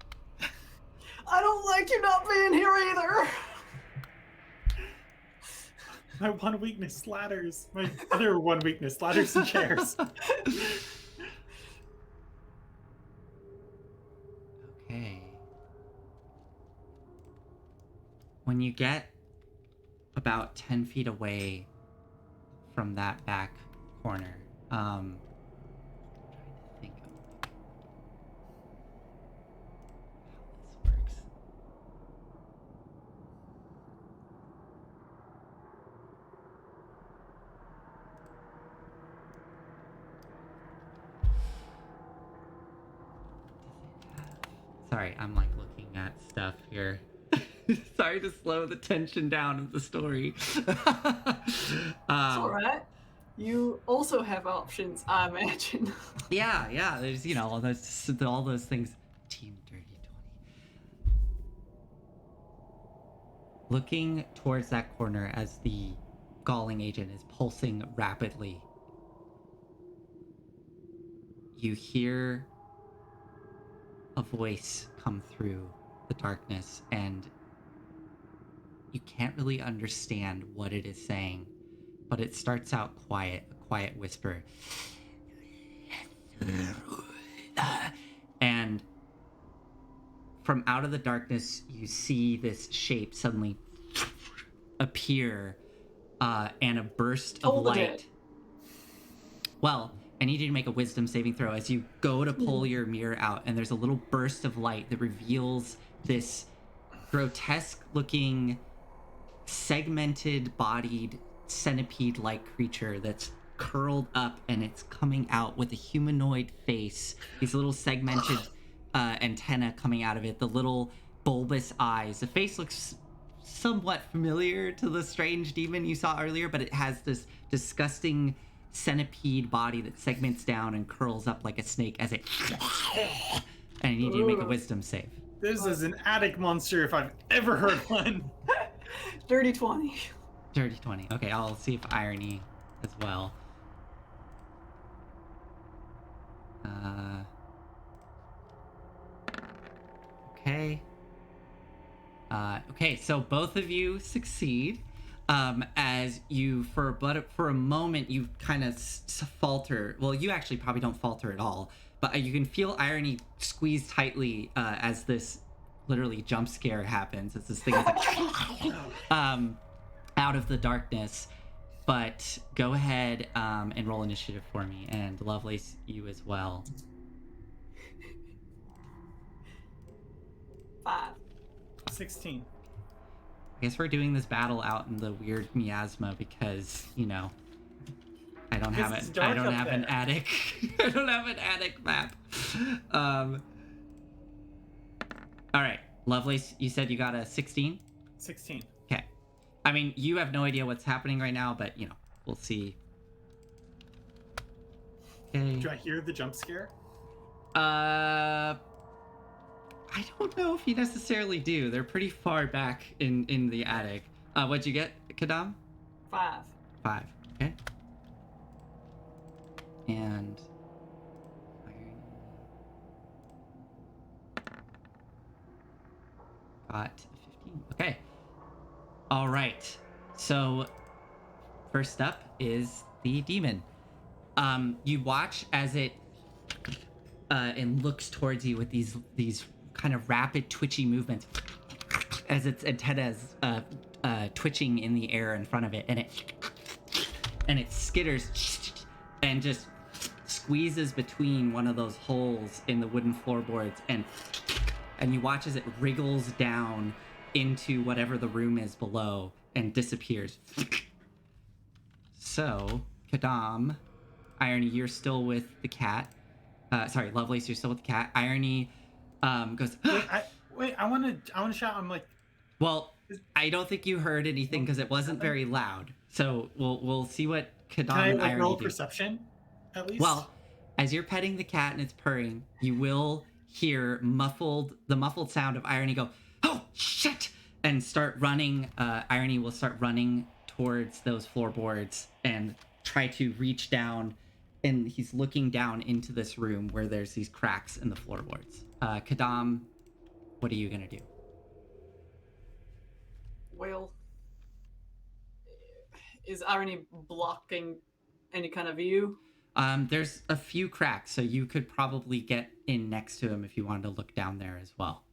[SPEAKER 2] I don't like you not being here either.
[SPEAKER 3] My one weakness, ladders. My other one weakness, ladders and chairs.
[SPEAKER 1] Okay. When you get about 10 feet away from that back corner, I'm trying to think of how this works. Sorry, I'm like looking at stuff here. Sorry to slow the tension down of the story.
[SPEAKER 2] It's all right. You also have options, I imagine.
[SPEAKER 1] Yeah. There's all those things. Team Dirty 20. Looking towards that corner as the galling agent is pulsing rapidly, you hear a voice come through the darkness, and you can't really understand what it is saying, but it starts out quiet, a quiet whisper. And from out of the darkness, you see this shape suddenly appear, and a burst of light. Well, I need you to make a wisdom saving throw as you go to pull your mirror out, and there's a little burst of light that reveals this grotesque-looking, segmented-bodied, centipede-like creature that's curled up, and it's coming out with a humanoid face. These little segmented antenna coming out of it, the little bulbous eyes. The face looks somewhat familiar to the strange demon you saw earlier, but it has this disgusting centipede body that segments down and curls up like a snake as it... And I need you to make a wisdom save.
[SPEAKER 3] This is an attic monster if I've ever heard one.
[SPEAKER 2] Dirty 20.
[SPEAKER 1] Dirty 20. Okay, I'll see if irony as well. Okay. Okay, so both of you succeed. As you, for a moment, you kind of falter. Well, you actually probably don't falter at all, But you can feel Irony squeeze tightly as this literally jump scare happens. As this thing is like out of the darkness. But go ahead and roll initiative for me, and Lovelace, you as well.
[SPEAKER 2] 5.
[SPEAKER 3] 16.
[SPEAKER 1] I guess we're doing this battle out in the weird miasma because, I don't have
[SPEAKER 3] Because
[SPEAKER 1] it.
[SPEAKER 3] it's dark
[SPEAKER 1] I don't
[SPEAKER 3] up
[SPEAKER 1] have an
[SPEAKER 3] there.
[SPEAKER 1] attic. I don't have an attic map. All right, Lovelace, you said you got a 16?
[SPEAKER 3] 16.
[SPEAKER 1] Okay. I mean, you have no idea what's happening right now, but, we'll see. Okay.
[SPEAKER 3] Do I hear the jump scare?
[SPEAKER 1] I don't know if you necessarily do. They're pretty far back in the attic. What'd you get, Quidam?
[SPEAKER 2] 5.
[SPEAKER 1] 5. Okay. And got 15. Okay. All right. So first up is the demon. You watch as it and looks towards you with these kind of rapid twitchy movements as its antennas twitching in the air in front of it, and it skitters and just squeezes between one of those holes in the wooden floorboards, and you watch as it wriggles down into whatever the room is below and disappears. So, Quidam, Irony, you're still with the cat. Sorry, Lovelace, you're still with the cat. Irony goes.
[SPEAKER 3] I want to shout. I'm like,
[SPEAKER 1] Well, I don't think you heard anything because it wasn't very loud. So we'll see what Quidam
[SPEAKER 3] can I
[SPEAKER 1] and
[SPEAKER 3] like
[SPEAKER 1] Irony
[SPEAKER 3] roll
[SPEAKER 1] do.
[SPEAKER 3] perception at least?
[SPEAKER 1] Well, as you're petting the cat and it's purring, you will hear the muffled sound of Irony go, "Oh shit!" and start running. Irony will start running towards those floorboards and try to reach down. And he's looking down into this room where there's these cracks in the floorboards. Quidam, what are you gonna do?
[SPEAKER 2] Well, is Irony blocking any kind of view?
[SPEAKER 1] There's a few cracks, so you could probably get in next to him if you wanted to look down there as well.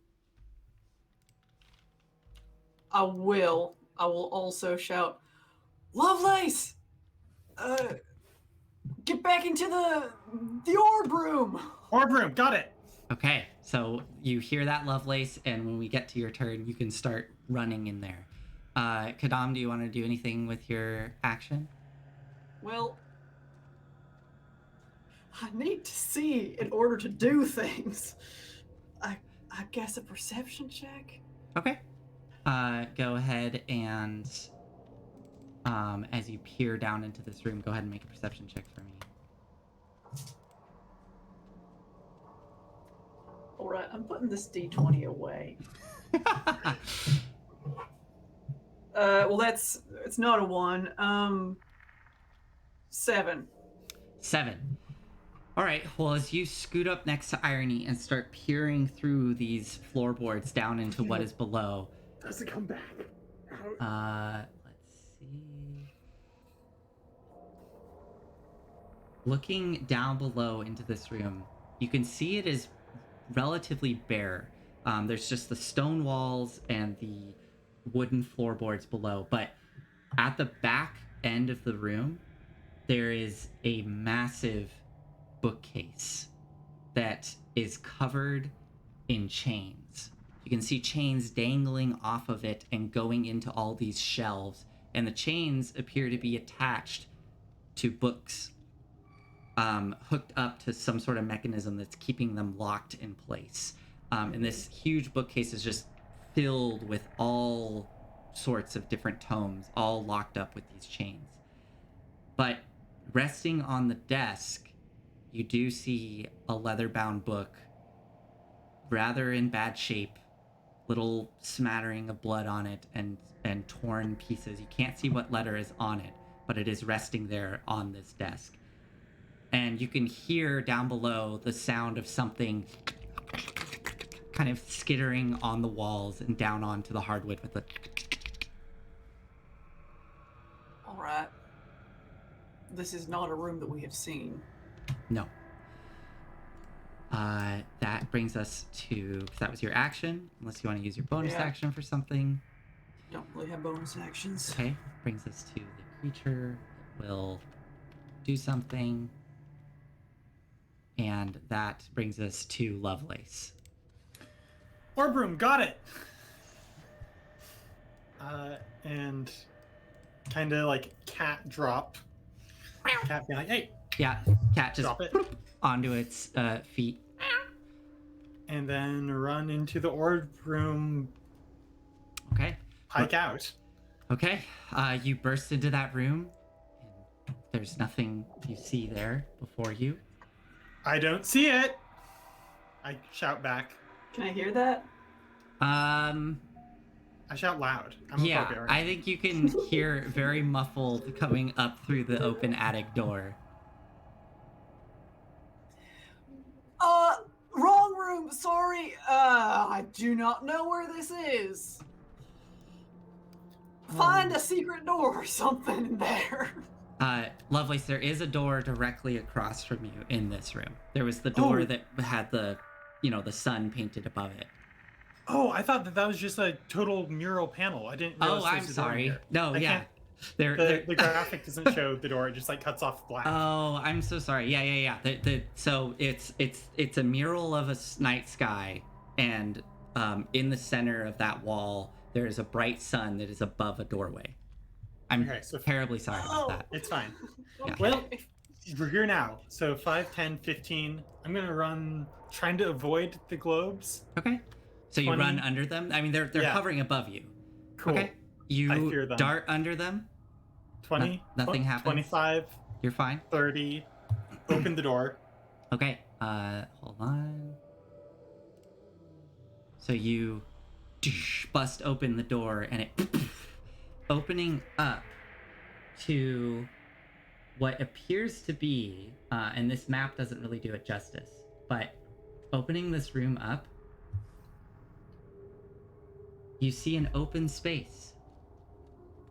[SPEAKER 2] I will also shout, Lovelace! Get back into the orb room!
[SPEAKER 3] Orb room, got it.
[SPEAKER 1] Okay, so you hear that, Lovelace, and when we get to your turn, you can start running in there. Quidam, do you want to do anything with your action?
[SPEAKER 2] Well, I need to see in order to do things. I guess a perception check?
[SPEAKER 1] Okay. Go ahead and, as you peer down into this room, go ahead and make a perception check for me.
[SPEAKER 2] Alright, I'm putting this D20 away. Well, it's not a 1. 7.
[SPEAKER 1] 7. All right. Well, as you scoot up next to Irony and start peering through these floorboards down into what is below.
[SPEAKER 3] Does it come back?
[SPEAKER 1] Let's see. Looking down below into this room, you can see it is relatively bare. There's just the stone walls and the wooden floorboards below, but at the back end of the room, there is a massive bookcase that is covered in chains. You can see chains dangling off of it and going into all these shelves, and the chains appear to be attached to books, hooked up to some sort of mechanism that's keeping them locked in place. And this huge bookcase is just filled with all sorts of different tomes, all locked up with these chains. But resting on the desk, you do see a leather-bound book, rather in bad shape, little smattering of blood on it and torn pieces. You can't see what letter is on it, but it is resting there on this desk. And you can hear down below the sound of something kind of skittering on the walls and down onto the hardwood with a...
[SPEAKER 2] Alright. This is not a room that we have seen.
[SPEAKER 1] No. That brings us to, because that was your action, unless you want to use your bonus
[SPEAKER 2] Yeah.
[SPEAKER 1] action for something.
[SPEAKER 2] Don't really have bonus actions.
[SPEAKER 1] Okay, brings us to the creature. It will do something. And that brings us to Lovelace.
[SPEAKER 3] Orb room, got it. And kind of like cat drop. Cat being like, hey.
[SPEAKER 1] Yeah, cat just
[SPEAKER 3] Drop it.
[SPEAKER 1] bloop onto its feet.
[SPEAKER 3] And then run into the orb room,
[SPEAKER 1] Okay.
[SPEAKER 3] hike out.
[SPEAKER 1] Okay. You burst into that room. And there's nothing you see there before you.
[SPEAKER 3] I don't see it. I shout back.
[SPEAKER 2] Can I hear that?
[SPEAKER 3] I shout loud. I'm a
[SPEAKER 1] Yeah,
[SPEAKER 3] barbarian.
[SPEAKER 1] I think you can hear very muffled coming up through the open attic door.
[SPEAKER 2] Wrong room. Sorry. I do not know where this is. Find a secret door or something in there.
[SPEAKER 1] Lovelace, there is a door directly across from you in this room. There was the door
[SPEAKER 3] Oh.
[SPEAKER 1] that had the, the sun painted above it.
[SPEAKER 3] Oh, I thought that was just a total mural panel. I didn't realize
[SPEAKER 1] Oh,
[SPEAKER 3] there
[SPEAKER 1] I'm
[SPEAKER 3] was a door in
[SPEAKER 1] sorry.
[SPEAKER 3] here.
[SPEAKER 1] No,
[SPEAKER 3] I
[SPEAKER 1] yeah.
[SPEAKER 3] can't-
[SPEAKER 1] There,
[SPEAKER 3] The graphic doesn't show the door. It just like cuts off black.
[SPEAKER 1] Oh, I'm so sorry. Yeah. So it's a mural of a night sky, and in the center of that wall there is a bright sun that is above a doorway. I'm
[SPEAKER 3] Okay, so-
[SPEAKER 1] terribly sorry about that.
[SPEAKER 3] It's fine.
[SPEAKER 1] Yeah.
[SPEAKER 3] Well, we're here now. So 5, 10, 15. I'm going to run trying to avoid the globes.
[SPEAKER 1] Okay. So you
[SPEAKER 3] 20.
[SPEAKER 1] run under them. I mean, they're
[SPEAKER 3] Yeah.
[SPEAKER 1] hovering above you.
[SPEAKER 3] Cool.
[SPEAKER 1] Okay. You
[SPEAKER 3] I fear them.
[SPEAKER 1] dart under them.
[SPEAKER 3] 20.
[SPEAKER 1] Nothing happens.
[SPEAKER 3] 25,
[SPEAKER 1] You're fine.
[SPEAKER 3] 30. Open the door.
[SPEAKER 1] Okay. Hold on. So you bust open the door, and it opening up to what appears to be, and this map doesn't really do it justice, but opening this room up, you see an open space.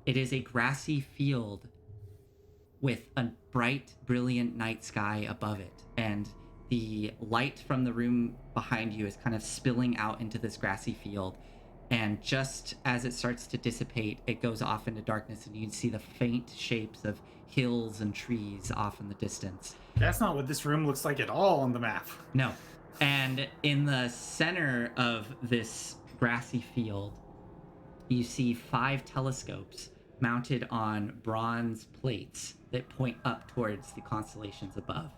[SPEAKER 1] It is a grassy field with a bright, brilliant night sky above it, and the light from the room behind you is kind of spilling out into this grassy field. And just as it starts to dissipate, it goes off into darkness, and you can see the faint shapes of hills and trees off in the distance.
[SPEAKER 3] That's not what this room looks like at all on the map.
[SPEAKER 1] No. And in the center of this grassy field, you see 5 telescopes mounted on bronze plates that point up towards the constellations above.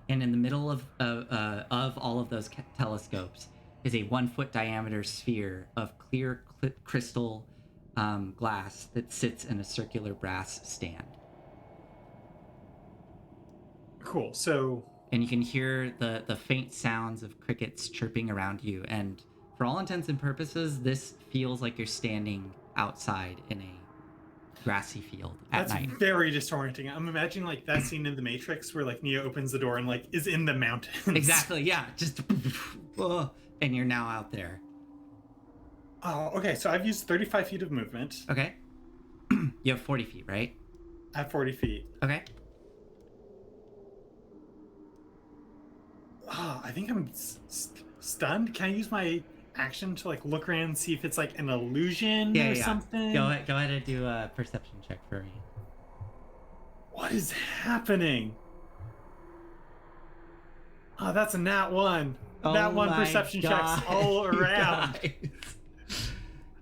[SPEAKER 1] And in the middle of all of those telescopes is a 1-foot diameter sphere of clear crystal glass that sits in a circular brass stand.
[SPEAKER 3] Cool. So
[SPEAKER 1] And you can hear the faint sounds of crickets chirping around you. And for all intents and purposes, this feels like you're standing outside in a grassy field at
[SPEAKER 3] that's
[SPEAKER 1] night.
[SPEAKER 3] very disorienting. I'm imagining like that scene in The Matrix where like Neo opens the door and like is in the mountains.
[SPEAKER 1] Exactly, yeah. Just and you're now out there.
[SPEAKER 3] Oh, okay. So I've used 35 feet of movement.
[SPEAKER 1] Okay. You have 40 feet, right?
[SPEAKER 3] I have 40 feet.
[SPEAKER 1] Okay.
[SPEAKER 3] Oh, I think I'm stunned. Can I use my action to like look around and see if it's like an illusion or something?
[SPEAKER 1] Go ahead and do a perception check for me.
[SPEAKER 3] What is happening? Oh, that's a nat 1. Nat 1
[SPEAKER 1] my
[SPEAKER 3] perception
[SPEAKER 1] God,
[SPEAKER 3] checks all
[SPEAKER 1] you
[SPEAKER 3] around.
[SPEAKER 1] guys.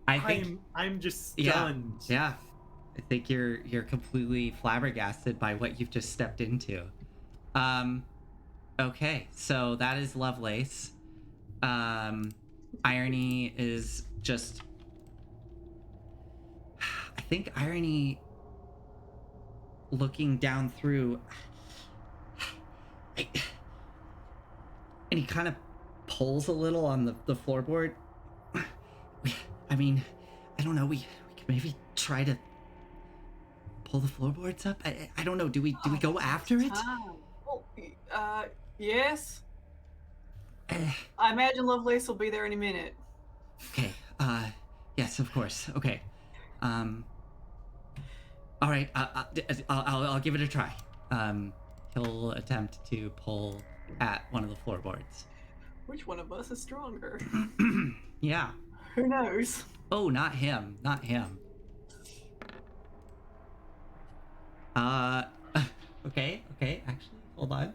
[SPEAKER 1] I think
[SPEAKER 3] I'm just
[SPEAKER 1] yeah,
[SPEAKER 3] stunned.
[SPEAKER 1] yeah. I think you're completely flabbergasted by what you've just stepped into. Okay, so that is Lovelace. Irony is just... I think Irony looking down through... And he kind of pulls a little on the floorboard. I mean, I don't know, we could maybe try to pull the floorboards up? I don't know, do we go after it?
[SPEAKER 2] Oh, yes. I imagine Lovelace will be there any minute.
[SPEAKER 1] Okay, yes, of course, okay. All right, I'll give it a try. He'll attempt to pull at one of the floorboards.
[SPEAKER 2] Which one of us is stronger?
[SPEAKER 1] Yeah.
[SPEAKER 2] Who knows?
[SPEAKER 1] Oh, not him. Not him. Uh, okay, actually, hold on.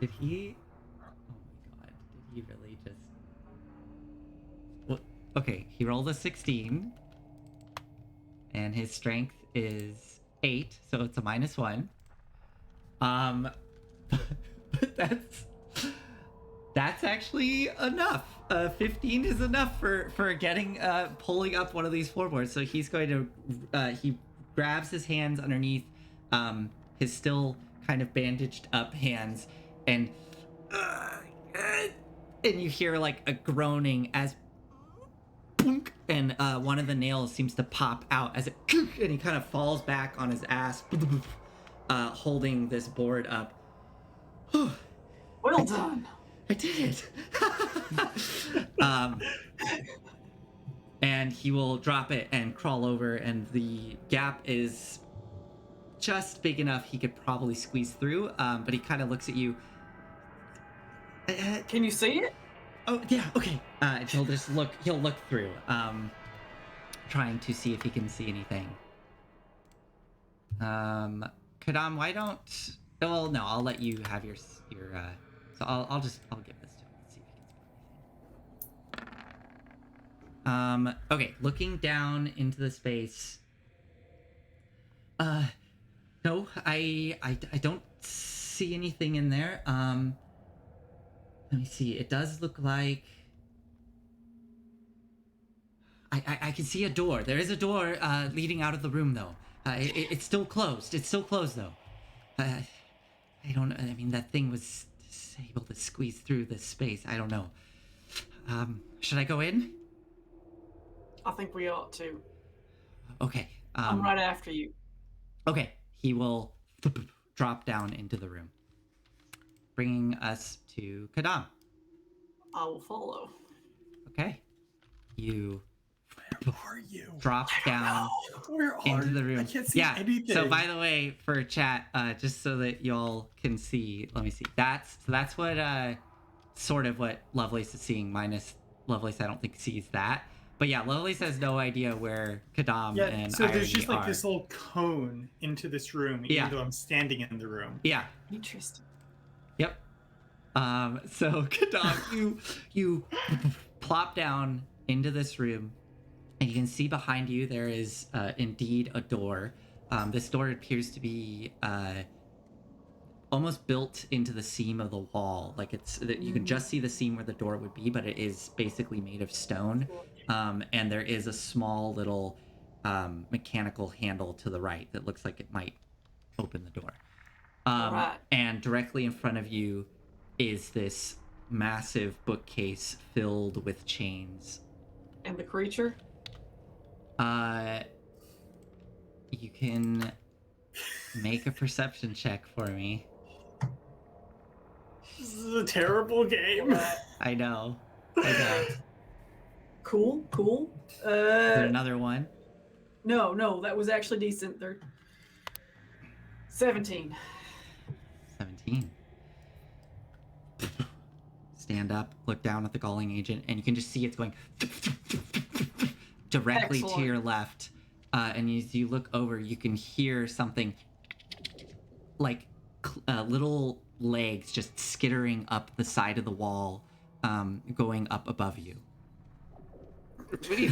[SPEAKER 1] Did he... Oh my god, did he really just... Well, okay, he rolled a 16. And his strength is 8, so it's a -1. But that's actually enough. 15 is enough for getting pulling up one of these floorboards. So he's going to he grabs his hands underneath his still kind of bandaged up hands, and you hear like a groaning as and one of the nails seems to pop out as it and he kind of falls back on his ass, holding this board up.
[SPEAKER 2] Well done.
[SPEAKER 1] I did it. And he will drop it and crawl over, and the gap is just big enough he could probably squeeze through. But he kind of looks at you.
[SPEAKER 2] Can you see it?
[SPEAKER 1] Oh yeah, okay. He'll just look. He'll look through, trying to see if he can see anything. Quidam, why don't? Well, no, I'll let you have your. So I'll give this to him. Let's see if he can spot anything. Okay, looking down into the space. No, I don't see anything in there. Let me see. It does look like I can see a door. There is a door leading out of the room, though. It's still closed. It's still closed, though. I don't. I mean, that thing was able to squeeze through this space. I don't know. Should I go in?
[SPEAKER 2] I think we ought to.
[SPEAKER 1] Okay.
[SPEAKER 2] I'm right after you.
[SPEAKER 1] Okay. He will drop down into the room, bringing us to Quidam.
[SPEAKER 2] I will follow.
[SPEAKER 1] Okay. You
[SPEAKER 3] Where are you?
[SPEAKER 1] drop down
[SPEAKER 3] Where are
[SPEAKER 1] into the
[SPEAKER 3] you?
[SPEAKER 1] room.
[SPEAKER 3] I can't see anything.
[SPEAKER 1] So by the way, for chat, just so that y'all can see, let me see. That's what sort of what Lovelace is seeing, minus Lovelace I don't think sees that. But yeah, Lovelace has no idea where Quidam and
[SPEAKER 3] so there's
[SPEAKER 1] Irony
[SPEAKER 3] just like
[SPEAKER 1] are.
[SPEAKER 3] this little cone into this room, even though I'm standing in the room.
[SPEAKER 1] Yeah.
[SPEAKER 2] Interesting.
[SPEAKER 1] Yep. So Quidam, you plop down into this room, and you can see behind you there is indeed a door. This door appears to be almost built into the seam of the wall. Like you can just see the seam where the door would be, but it is basically made of stone. And there is a small little mechanical handle to the right that looks like it might open the door.
[SPEAKER 2] Right.
[SPEAKER 1] And directly in front of you is this massive bookcase filled with chains.
[SPEAKER 2] And the creature?
[SPEAKER 1] You can make a perception check for me.
[SPEAKER 3] This is a terrible game.
[SPEAKER 1] I know.
[SPEAKER 2] Cool.
[SPEAKER 1] Is there another one?
[SPEAKER 2] No, that was actually decent. 17.
[SPEAKER 1] 17. Stand up, look down at the galling agent, and you can just see it's going directly to your left. And as you look over, you can hear something like little legs just skittering up the side of the wall, going up above you. What do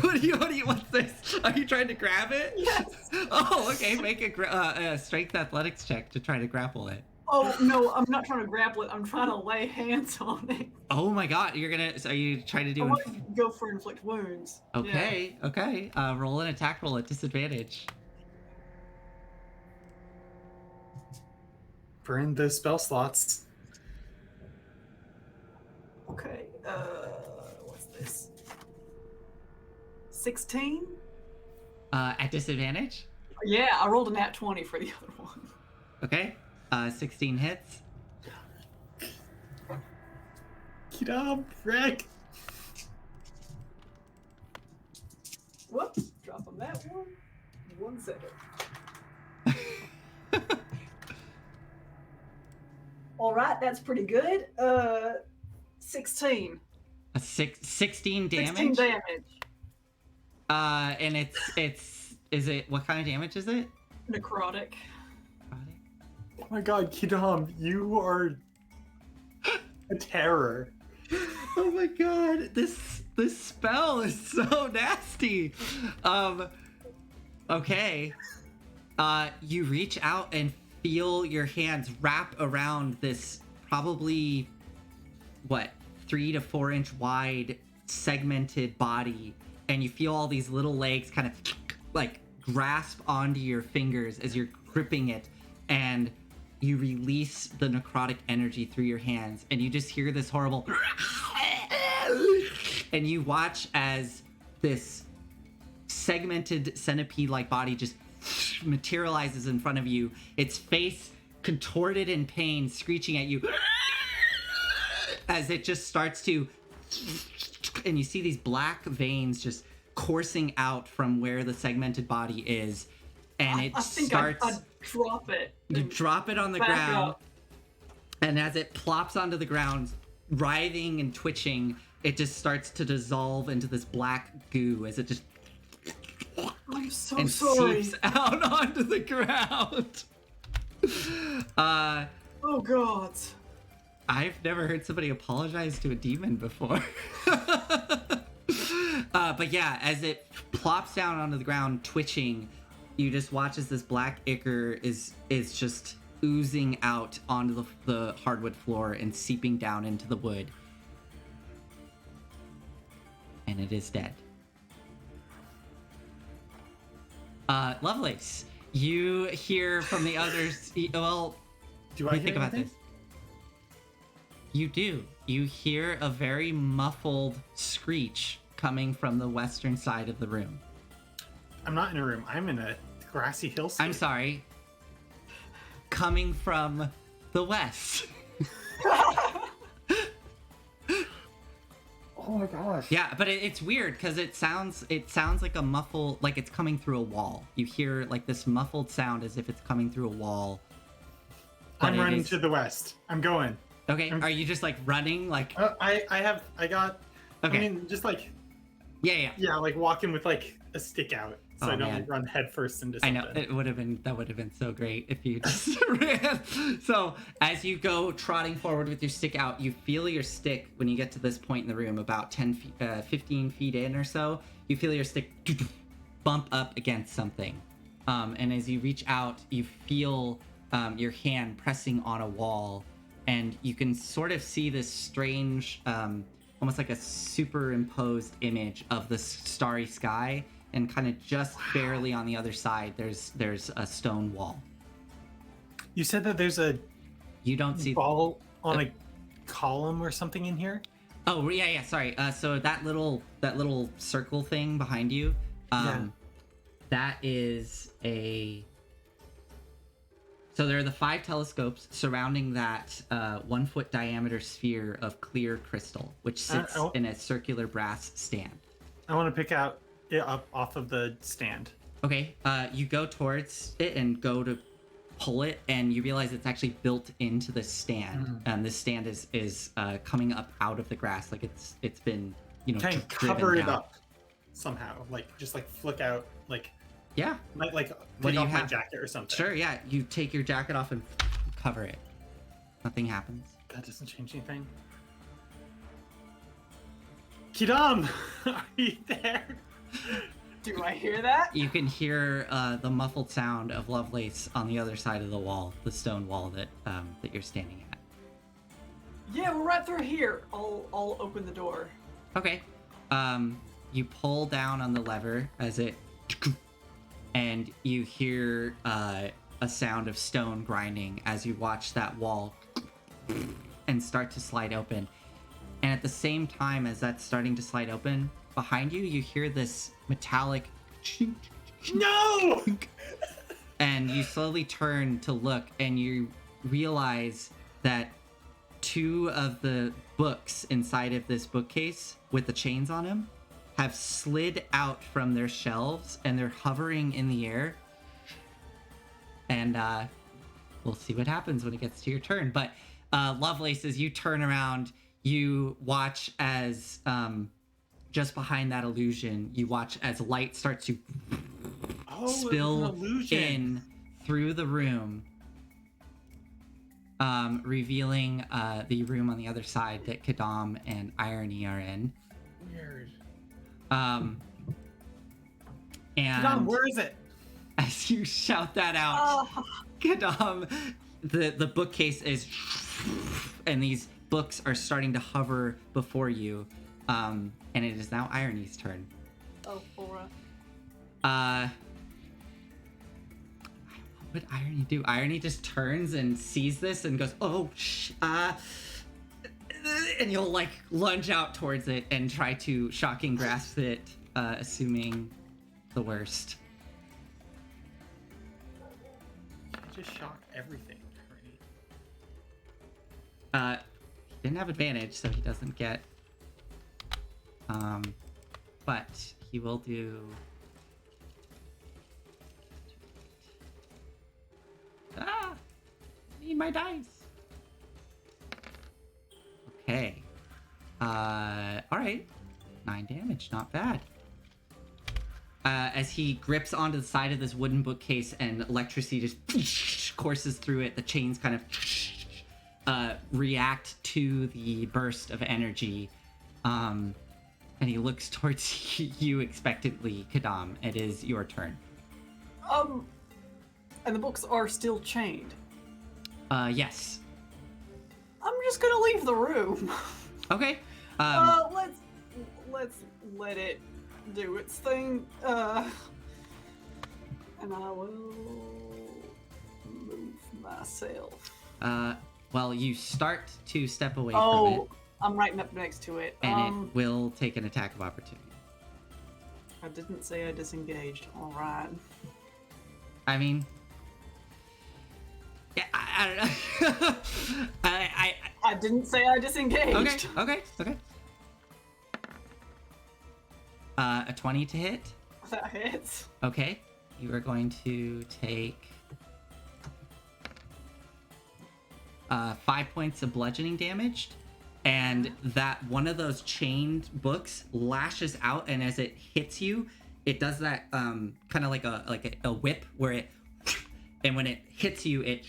[SPEAKER 1] you? What's this? Are you trying to grab it?
[SPEAKER 2] Yes.
[SPEAKER 1] Oh, okay. Make a strength athletics check to try to grapple it.
[SPEAKER 2] Oh, no, I'm not trying to grapple it. I'm trying to lay hands on it.
[SPEAKER 1] Oh my god, are you trying to do
[SPEAKER 2] I want to go for inflict wounds.
[SPEAKER 1] Okay, yeah. Okay. Roll an attack roll at disadvantage.
[SPEAKER 3] Burn the spell slots.
[SPEAKER 2] Okay, what's this? 16?
[SPEAKER 1] At disadvantage?
[SPEAKER 2] Yeah, I rolled a nat 20 for the other one.
[SPEAKER 1] Okay. 16 hits.
[SPEAKER 3] Quidam, wreck.
[SPEAKER 2] Whoops, drop on that one. 1 second. All right, that's pretty good. 16.
[SPEAKER 1] 16 damage.
[SPEAKER 2] 16 damage.
[SPEAKER 1] And is it what kind of damage is it?
[SPEAKER 2] Necrotic.
[SPEAKER 3] Oh my god, Quidam, you are a terror.
[SPEAKER 1] Oh my god, this spell is so nasty. Okay. You reach out and feel your hands wrap around this probably 3 to 4 inch wide segmented body, and you feel all these little legs kind of like grasp onto your fingers as you're gripping it, and you release the necrotic energy through your hands, and you just hear this horrible and you watch as this segmented centipede-like body just materializes in front of you, its face contorted in pain, screeching at you as it just starts to, and you see these black veins just coursing out from where the segmented body is, and it starts.
[SPEAKER 2] I'd drop it.
[SPEAKER 1] You drop it on the ground, and as it plops onto the ground, writhing and twitching, it just starts to dissolve into this black goo as it just
[SPEAKER 2] I'm so
[SPEAKER 1] and
[SPEAKER 2] sorry.
[SPEAKER 1] seeps out onto the ground.
[SPEAKER 2] Oh god.
[SPEAKER 1] I've never heard somebody apologize to a demon before. But yeah, as it plops down onto the ground, twitching, you just watch as this black ichor is just oozing out onto the hardwood floor and seeping down into the wood. And it is dead. Lovelace, you hear from the others. Well,
[SPEAKER 3] Do
[SPEAKER 1] what
[SPEAKER 3] I
[SPEAKER 1] do you think
[SPEAKER 3] hear
[SPEAKER 1] about
[SPEAKER 3] anything?
[SPEAKER 1] this? You do. You hear a very muffled screech coming from the western side of the room.
[SPEAKER 3] I'm not in a room. I'm in a grassy hillscape.
[SPEAKER 1] I'm sorry. Coming from the west.
[SPEAKER 3] Oh my gosh.
[SPEAKER 1] Yeah, but it's weird because it sounds like a muffle, like it's coming through a wall. You hear like this muffled sound as if it's coming through a wall.
[SPEAKER 3] I'm running to the west. I'm going.
[SPEAKER 1] Okay, are you just like running like?
[SPEAKER 3] I got.
[SPEAKER 1] Okay.
[SPEAKER 3] I mean, just like.
[SPEAKER 1] Yeah.
[SPEAKER 3] Yeah, like walking with like a stick out, so
[SPEAKER 1] Oh,
[SPEAKER 3] I don't
[SPEAKER 1] man.
[SPEAKER 3] like run headfirst into
[SPEAKER 1] I
[SPEAKER 3] something.
[SPEAKER 1] know that would have been so great if you just ran. So as you go trotting forward with your stick out, you feel your stick when you get to this point in the room, about 10 feet, 15 feet in or so. You feel your stick bump up against something, and as you reach out, you feel your hand pressing on a wall, and you can sort of see this strange, almost like a superimposed image of the starry sky. And kind of just barely on the other side, there's a stone wall.
[SPEAKER 3] You said that there's a
[SPEAKER 1] You don't see.
[SPEAKER 3] ball on a column or something in here?
[SPEAKER 1] Oh yeah. Sorry. So that little circle thing behind you, that is a. So there are the 5 telescopes surrounding that 1 foot diameter sphere of clear crystal, which sits in a circular brass stand.
[SPEAKER 3] I want to pick out it up off of the stand.
[SPEAKER 1] Okay, you go towards it and go to pull it, and you realize it's actually built into the stand. And this stand is coming up out of the grass, like it's been
[SPEAKER 3] Can I
[SPEAKER 1] driven
[SPEAKER 3] cover it
[SPEAKER 1] down.
[SPEAKER 3] up somehow? Like just like flick out, like
[SPEAKER 1] Yeah,
[SPEAKER 3] like
[SPEAKER 1] What
[SPEAKER 3] take
[SPEAKER 1] do you
[SPEAKER 3] off my
[SPEAKER 1] have?
[SPEAKER 3] jacket or something.
[SPEAKER 1] sure. Yeah, you take your jacket off and cover it. Nothing happens.
[SPEAKER 3] That doesn't change anything. Quidam, are you there?
[SPEAKER 2] Do I hear that?
[SPEAKER 1] You can hear the muffled sound of Lovelace on the other side of the wall, the stone wall that you're standing at.
[SPEAKER 2] Yeah, we're right through here. I'll open the door.
[SPEAKER 1] Okay. You pull down on the lever as it, and you hear a sound of stone grinding as you watch that wall and start to slide open. And at the same time as that's starting to slide open, behind you, you hear this metallic
[SPEAKER 3] No!
[SPEAKER 1] and you slowly turn to look, and you realize that 2 of the books inside of this bookcase with the chains on them have slid out from their shelves, and they're hovering in the air. And we'll see what happens when it gets to your turn. But Lovelace, as you turn around, you watch as just behind that illusion, you watch as light starts to spill in through the room, revealing the room on the other side that Quidam and Irony are in.
[SPEAKER 3] Weird.
[SPEAKER 1] And
[SPEAKER 3] Quidam, where is it?
[SPEAKER 1] As you shout that out, Quidam, the bookcase is, and these books are starting to hover before you, and it is now Irony's turn.
[SPEAKER 2] Oh, Flora.
[SPEAKER 1] What would Irony do? Irony just turns and sees this and goes, "Oh, and you'll like lunge out towards it and try to shocking grasp it, assuming the worst.
[SPEAKER 3] Just shock everything.
[SPEAKER 1] He didn't have advantage, so he doesn't get. But he will do. I need my dice. Okay. All right. 9 damage, not bad. As he grips onto the side of this wooden bookcase and electricity just courses through it, the chains kind of react to the burst of energy. And he looks towards you expectantly, Quidam. It is your turn.
[SPEAKER 2] And the books are still chained.
[SPEAKER 1] Yes.
[SPEAKER 2] I'm just gonna leave the room.
[SPEAKER 1] Okay.
[SPEAKER 2] Let's let it do its thing. And I will move myself.
[SPEAKER 1] Well, you start to step away from it.
[SPEAKER 2] I'm right up next to it.
[SPEAKER 1] And it will take an attack of opportunity.
[SPEAKER 2] I didn't say I disengaged. All right.
[SPEAKER 1] I mean, yeah, I don't know.
[SPEAKER 2] I didn't say I disengaged.
[SPEAKER 1] Okay. A 20 to hit.
[SPEAKER 2] That hits.
[SPEAKER 1] Okay, you are going to take 5 points of bludgeoning damage, and that one of those chained books lashes out, and as it hits you, it does that kind of like a whip where it, and when it hits you, it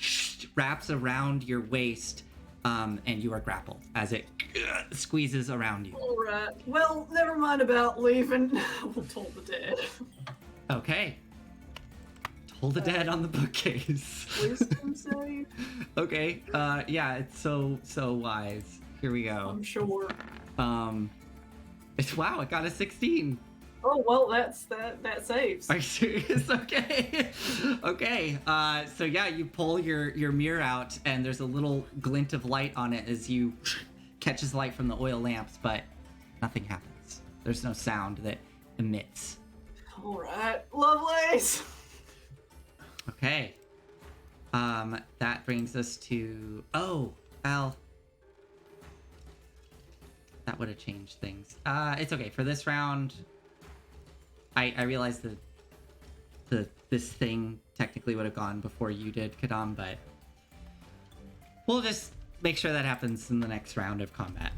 [SPEAKER 1] wraps around your waist, and you are grappled as it squeezes around you.
[SPEAKER 2] All right. Well, never mind about leaving. We'll toll the dead.
[SPEAKER 1] Okay. Toll the dead on the bookcase.
[SPEAKER 2] Wisdom save.
[SPEAKER 1] Okay. Yeah, it's so wise. Here we go.
[SPEAKER 2] I'm sure.
[SPEAKER 1] It's wow. It got a 16.
[SPEAKER 2] Oh well, that saves.
[SPEAKER 1] Are you serious? Okay. Okay. So yeah, you pull your mirror out, and there's a little glint of light on it as you catches light from the oil lamps, but nothing happens. There's no sound that emits.
[SPEAKER 2] All right, Lovelace.
[SPEAKER 1] Okay. That brings us to that would have changed things. It's okay for this round. I realized that this thing technically would have gone before you did, Quidam, but we'll just make sure that happens in the next round of combat.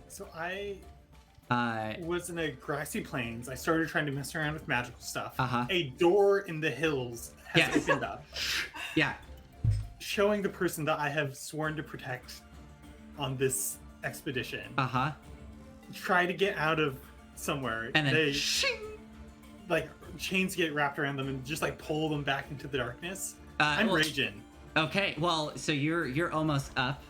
[SPEAKER 3] So I was in a grassy plains. I started trying to mess around with magical stuff. A door in the hills has opened up.
[SPEAKER 1] Yeah.
[SPEAKER 3] Showing the person that I have sworn to protect on this expedition. Try to get out of somewhere,
[SPEAKER 1] and then
[SPEAKER 3] like chains get wrapped around them and just like pull them back into the darkness. I'm raging.
[SPEAKER 1] Okay, well, so you're almost up.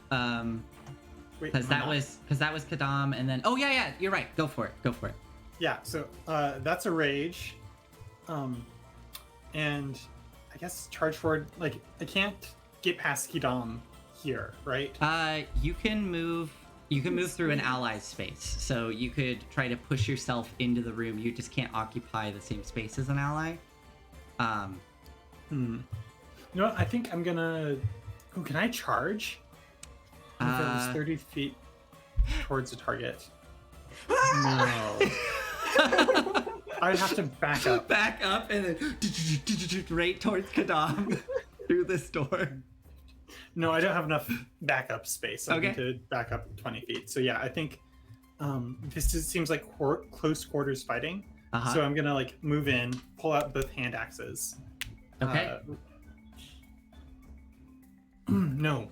[SPEAKER 1] Because that was Quidam, and then yeah, you're right. Go for it.
[SPEAKER 3] Yeah, so that's a rage, and I guess charge forward. Like I can't get past Quidam here, right?
[SPEAKER 1] You can move through an ally's space, so you could try to push yourself into the room. You just can't occupy the same space as an ally.
[SPEAKER 3] You know what? I think I'm gonna. Oh, can I charge? If it was 30 feet towards the target. No. I'd have to back up.
[SPEAKER 1] Back up and then right towards Quidam through this door.
[SPEAKER 3] No, I don't have enough backup space. I
[SPEAKER 1] Okay.
[SPEAKER 3] need to back up 20 feet. So yeah, I think seems like close quarters fighting.
[SPEAKER 1] Uh-huh.
[SPEAKER 3] So I'm gonna like move in, pull out both hand axes.
[SPEAKER 1] Okay.
[SPEAKER 3] No.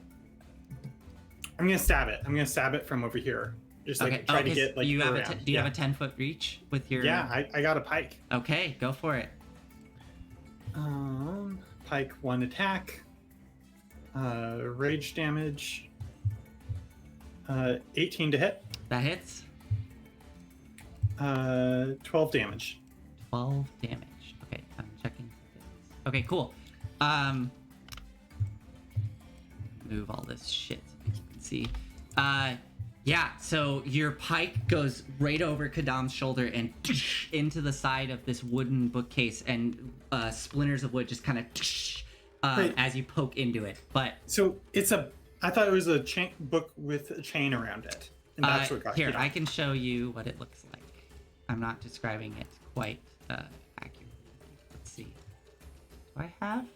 [SPEAKER 3] I'm gonna stab it. I'm gonna stab it from over here. Just like try to
[SPEAKER 1] 'cause
[SPEAKER 3] get like
[SPEAKER 1] you have
[SPEAKER 3] around.
[SPEAKER 1] do you have a 10-foot reach with your?
[SPEAKER 3] Yeah, I got a pike.
[SPEAKER 1] Okay, go for it.
[SPEAKER 3] Pike 1 attack. Rage damage. 18 to hit.
[SPEAKER 1] That hits.
[SPEAKER 3] 12 damage.
[SPEAKER 1] 12 damage. Okay, I'm checking. Okay, cool. Move all this shit so you can see. Yeah, so your pike goes right over Kadam's shoulder and into the side of this wooden bookcase, and splinters of wood just kind of as you poke into it. But
[SPEAKER 3] so I thought it was a book with a chain around it, and that's what got
[SPEAKER 1] here.
[SPEAKER 3] hit.
[SPEAKER 1] I can show you what it looks like. I'm not describing it quite accurately. Let's see. Do I have?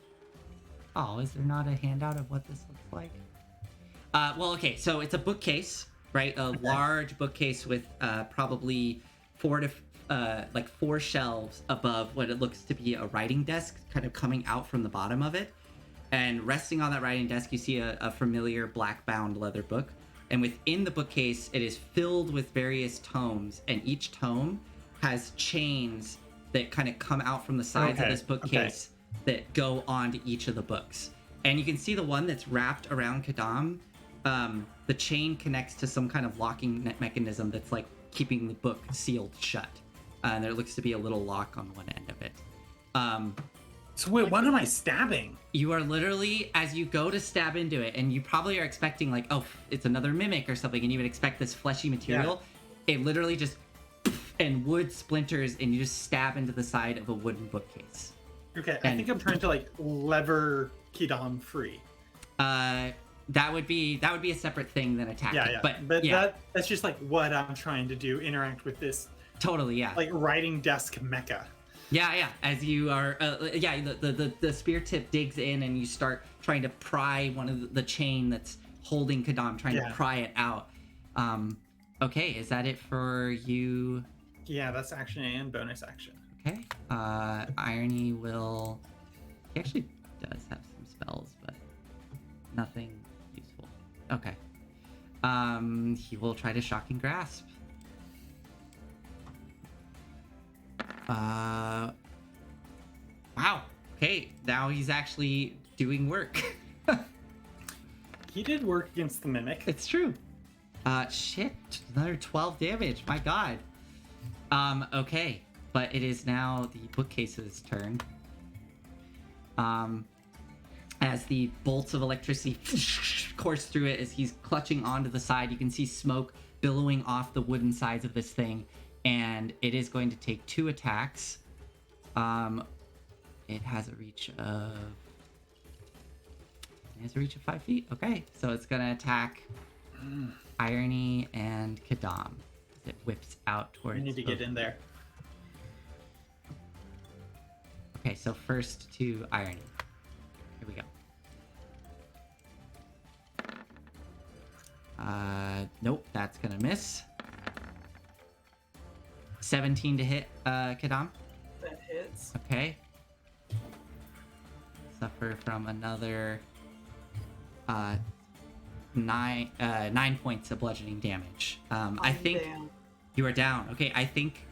[SPEAKER 1] Oh, is there not a handout of what this looks like? Well, okay, so it's a bookcase, right? A large bookcase with probably 4 shelves above what it looks to be a writing desk, kind of coming out from the bottom of it. And resting on that writing desk, you see a familiar black-bound leather book. And within the bookcase, it is filled with various tomes, and each tome has chains that kind of come out from the sides of this bookcase that go onto each of the books. And you can see the one that's wrapped around Quidam. The chain connects to some kind of locking mechanism that's like keeping the book sealed shut. And there looks to be a little lock on one end of it.
[SPEAKER 3] So wait, what am I stabbing?
[SPEAKER 1] You are literally, as you go to stab into it, and you probably are expecting like, oh, it's another mimic or something, and you would expect this fleshy material. Yeah. It literally just, and wood splinters, and you just stab into the side of a wooden bookcase.
[SPEAKER 3] Okay, I think I'm trying to like lever Quidam free.
[SPEAKER 1] That would be a separate thing than attacking.
[SPEAKER 3] Yeah. But that's just like what I'm trying to do, interact with this.
[SPEAKER 1] Totally, yeah.
[SPEAKER 3] Like writing desk mecha.
[SPEAKER 1] Yeah. As you are, the spear tip digs in, and you start trying to pry one of the chain that's holding Quidam, trying to pry it out. Okay, is that it for you?
[SPEAKER 3] Yeah, that's action and bonus action.
[SPEAKER 1] Okay. Irony will. He actually does have some spells, but nothing useful. Okay. He will try to shocking grasp. Wow. Okay, now he's actually doing work.
[SPEAKER 3] He did work against the mimic.
[SPEAKER 1] It's true. Shit, another 12 damage. My God. Okay, but it is now the bookcase's turn. As the bolts of electricity course through it, as he's clutching onto the side, you can see smoke billowing off the wooden sides of this thing. And it is going to take 2 attacks. It has a reach of 5 feet. Okay, so it's gonna attack Irony and Quidam. It whips out towards.
[SPEAKER 3] We need to get in there.
[SPEAKER 1] Okay, so first to Irony. Here we go. Nope, that's gonna miss. 17 to hit, Quidam.
[SPEAKER 2] That hits.
[SPEAKER 1] Okay. Suffer from another 9 points of bludgeoning damage. I think
[SPEAKER 2] down.
[SPEAKER 1] you are down. Okay, I think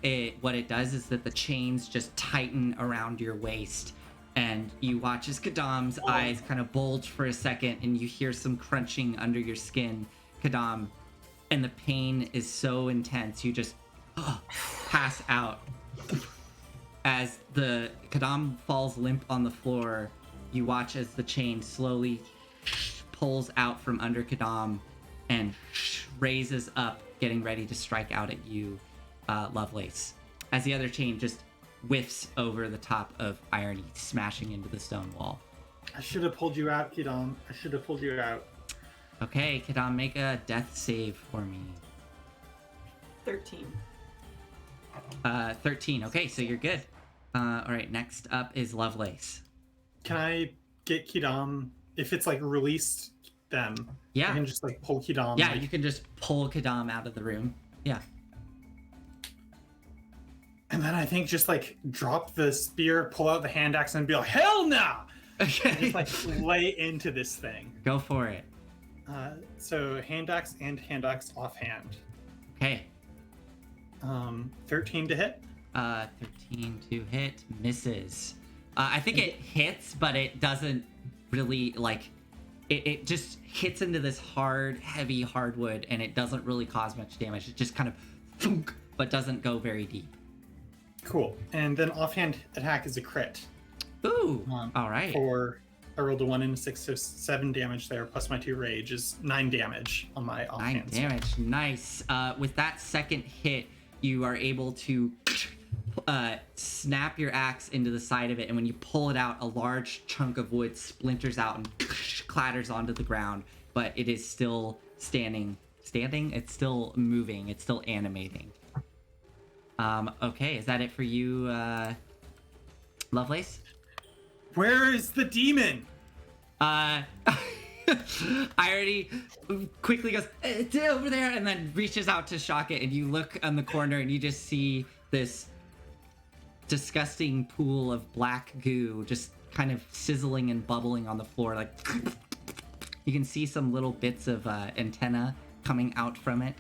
[SPEAKER 1] what it does is that the chains just tighten around your waist, and you watch as Quidam's eyes kind of bulge for a second, and you hear some crunching under your skin, Quidam, and the pain is so intense you just pass out. As the Quidam falls limp on the floor, you watch as the chain slowly pulls out from under Quidam and raises up, getting ready to strike out at you, Lovelace. As the other chain just whiffs over the top of Irony, smashing into the stone wall.
[SPEAKER 3] I should have pulled you out, Quidam. I should have pulled you out.
[SPEAKER 1] Okay, Quidam, make a death save for me.
[SPEAKER 2] 13.
[SPEAKER 1] 13. Okay, so you're good. All right, next up is Lovelace.
[SPEAKER 3] Can I get Quidam if it's like released them,
[SPEAKER 1] Yeah.
[SPEAKER 3] I can just like pull Quidam.
[SPEAKER 1] Yeah,
[SPEAKER 3] like,
[SPEAKER 1] you can just pull Quidam out of the room. Yeah.
[SPEAKER 3] and then I think just like drop the spear, pull out the hand axe, and be like, hell no!
[SPEAKER 1] Okay.
[SPEAKER 3] Just like lay into this thing.
[SPEAKER 1] Go for it.
[SPEAKER 3] So hand axe and hand axe offhand.
[SPEAKER 1] Okay.
[SPEAKER 3] 13 to hit.
[SPEAKER 1] 13 to hit, misses. I think it hits, but it doesn't really, like, it just hits into this hard, heavy hardwood, and it doesn't really cause much damage. It just kind of thunk, but doesn't go very deep.
[SPEAKER 3] Cool. And then offhand attack is a crit.
[SPEAKER 1] Ooh, all right.
[SPEAKER 3] I rolled a 1 and a 6, so 7 damage there, plus my 2 rage is 9 damage on my offhand.
[SPEAKER 1] 9 damage, nice. With that second hit, you are able to snap your axe into the side of it, and when you pull it out, a large chunk of wood splinters out and clatters onto the ground, but it is still standing. It's still moving. It's still animating. Okay, is that it for you, Lovelace?
[SPEAKER 3] Where is the demon?
[SPEAKER 1] I already quickly goes, it's over there, and then reaches out to shock it, and you look on the corner and you just see this disgusting pool of black goo just kind of sizzling and bubbling on the floor. Like, you can see some little bits of antenna coming out from it.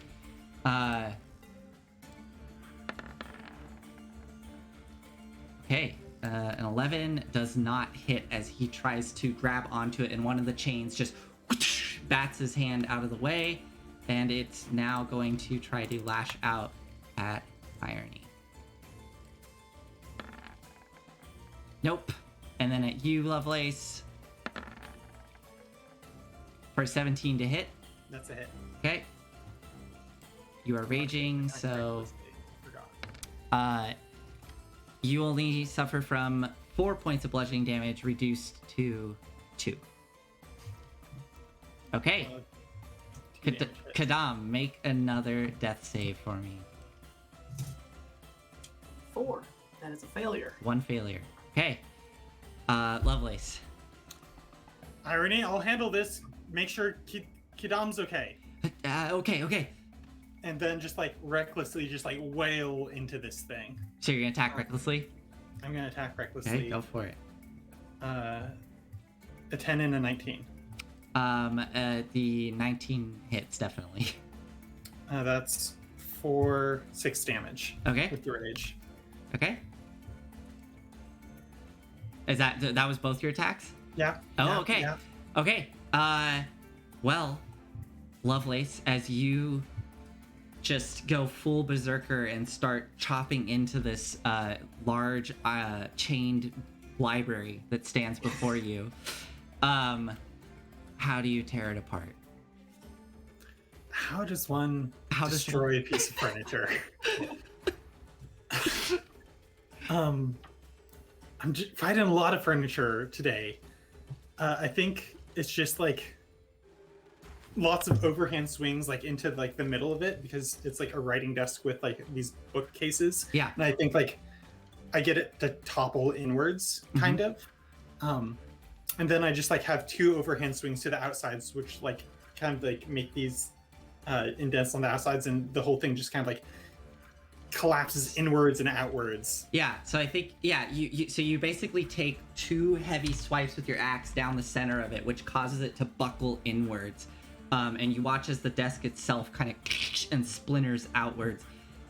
[SPEAKER 1] Okay. An 11 does not hit as he tries to grab onto it, and one of the chains just bats his hand out of the way, and it's now going to try to lash out at Irony. Nope. And then at you, Lovelace, for 17 to hit.
[SPEAKER 3] That's a hit.
[SPEAKER 1] Okay. You are raging, so you only suffer from 4 points of bludgeoning damage, reduced to 2. Okay. Quidam, make another death save for me.
[SPEAKER 2] 4. That is a failure.
[SPEAKER 1] 1 failure. Okay. Lovelace.
[SPEAKER 3] Irony, I'll handle this. Make sure Quidam's okay.
[SPEAKER 1] Okay.
[SPEAKER 3] And then just like recklessly just like wail into this thing.
[SPEAKER 1] So you're gonna attack recklessly?
[SPEAKER 3] I'm gonna attack recklessly.
[SPEAKER 1] Okay, go for it.
[SPEAKER 3] A 10 and a 19.
[SPEAKER 1] The 19 hits, definitely.
[SPEAKER 3] That's 6 damage.
[SPEAKER 1] Okay.
[SPEAKER 3] With the rage.
[SPEAKER 1] Okay. Is that was both your attacks?
[SPEAKER 3] Yeah.
[SPEAKER 1] Oh,
[SPEAKER 3] yeah,
[SPEAKER 1] okay.
[SPEAKER 3] Yeah.
[SPEAKER 1] Okay. Well, Lovelace, as you just go full berserker and start chopping into this large chained library that stands before you, how do you tear it apart?
[SPEAKER 3] How does one destroy a piece of furniture? I'm fighting a lot of furniture today. I think it's just like lots of overhand swings like into like the middle of it, because it's like a writing desk with like these bookcases.
[SPEAKER 1] Yeah.
[SPEAKER 3] And I think like I get it to topple inwards kind of. And then I just like have 2 overhand swings to the outsides, which like kind of like make these indents on the outsides, and the whole thing just kind of like collapses inwards and outwards.
[SPEAKER 1] Yeah, so I think, yeah, you basically take 2 heavy swipes with your axe down the center of it, which causes it to buckle inwards. And you watch as the desk itself kind of and splinters outwards.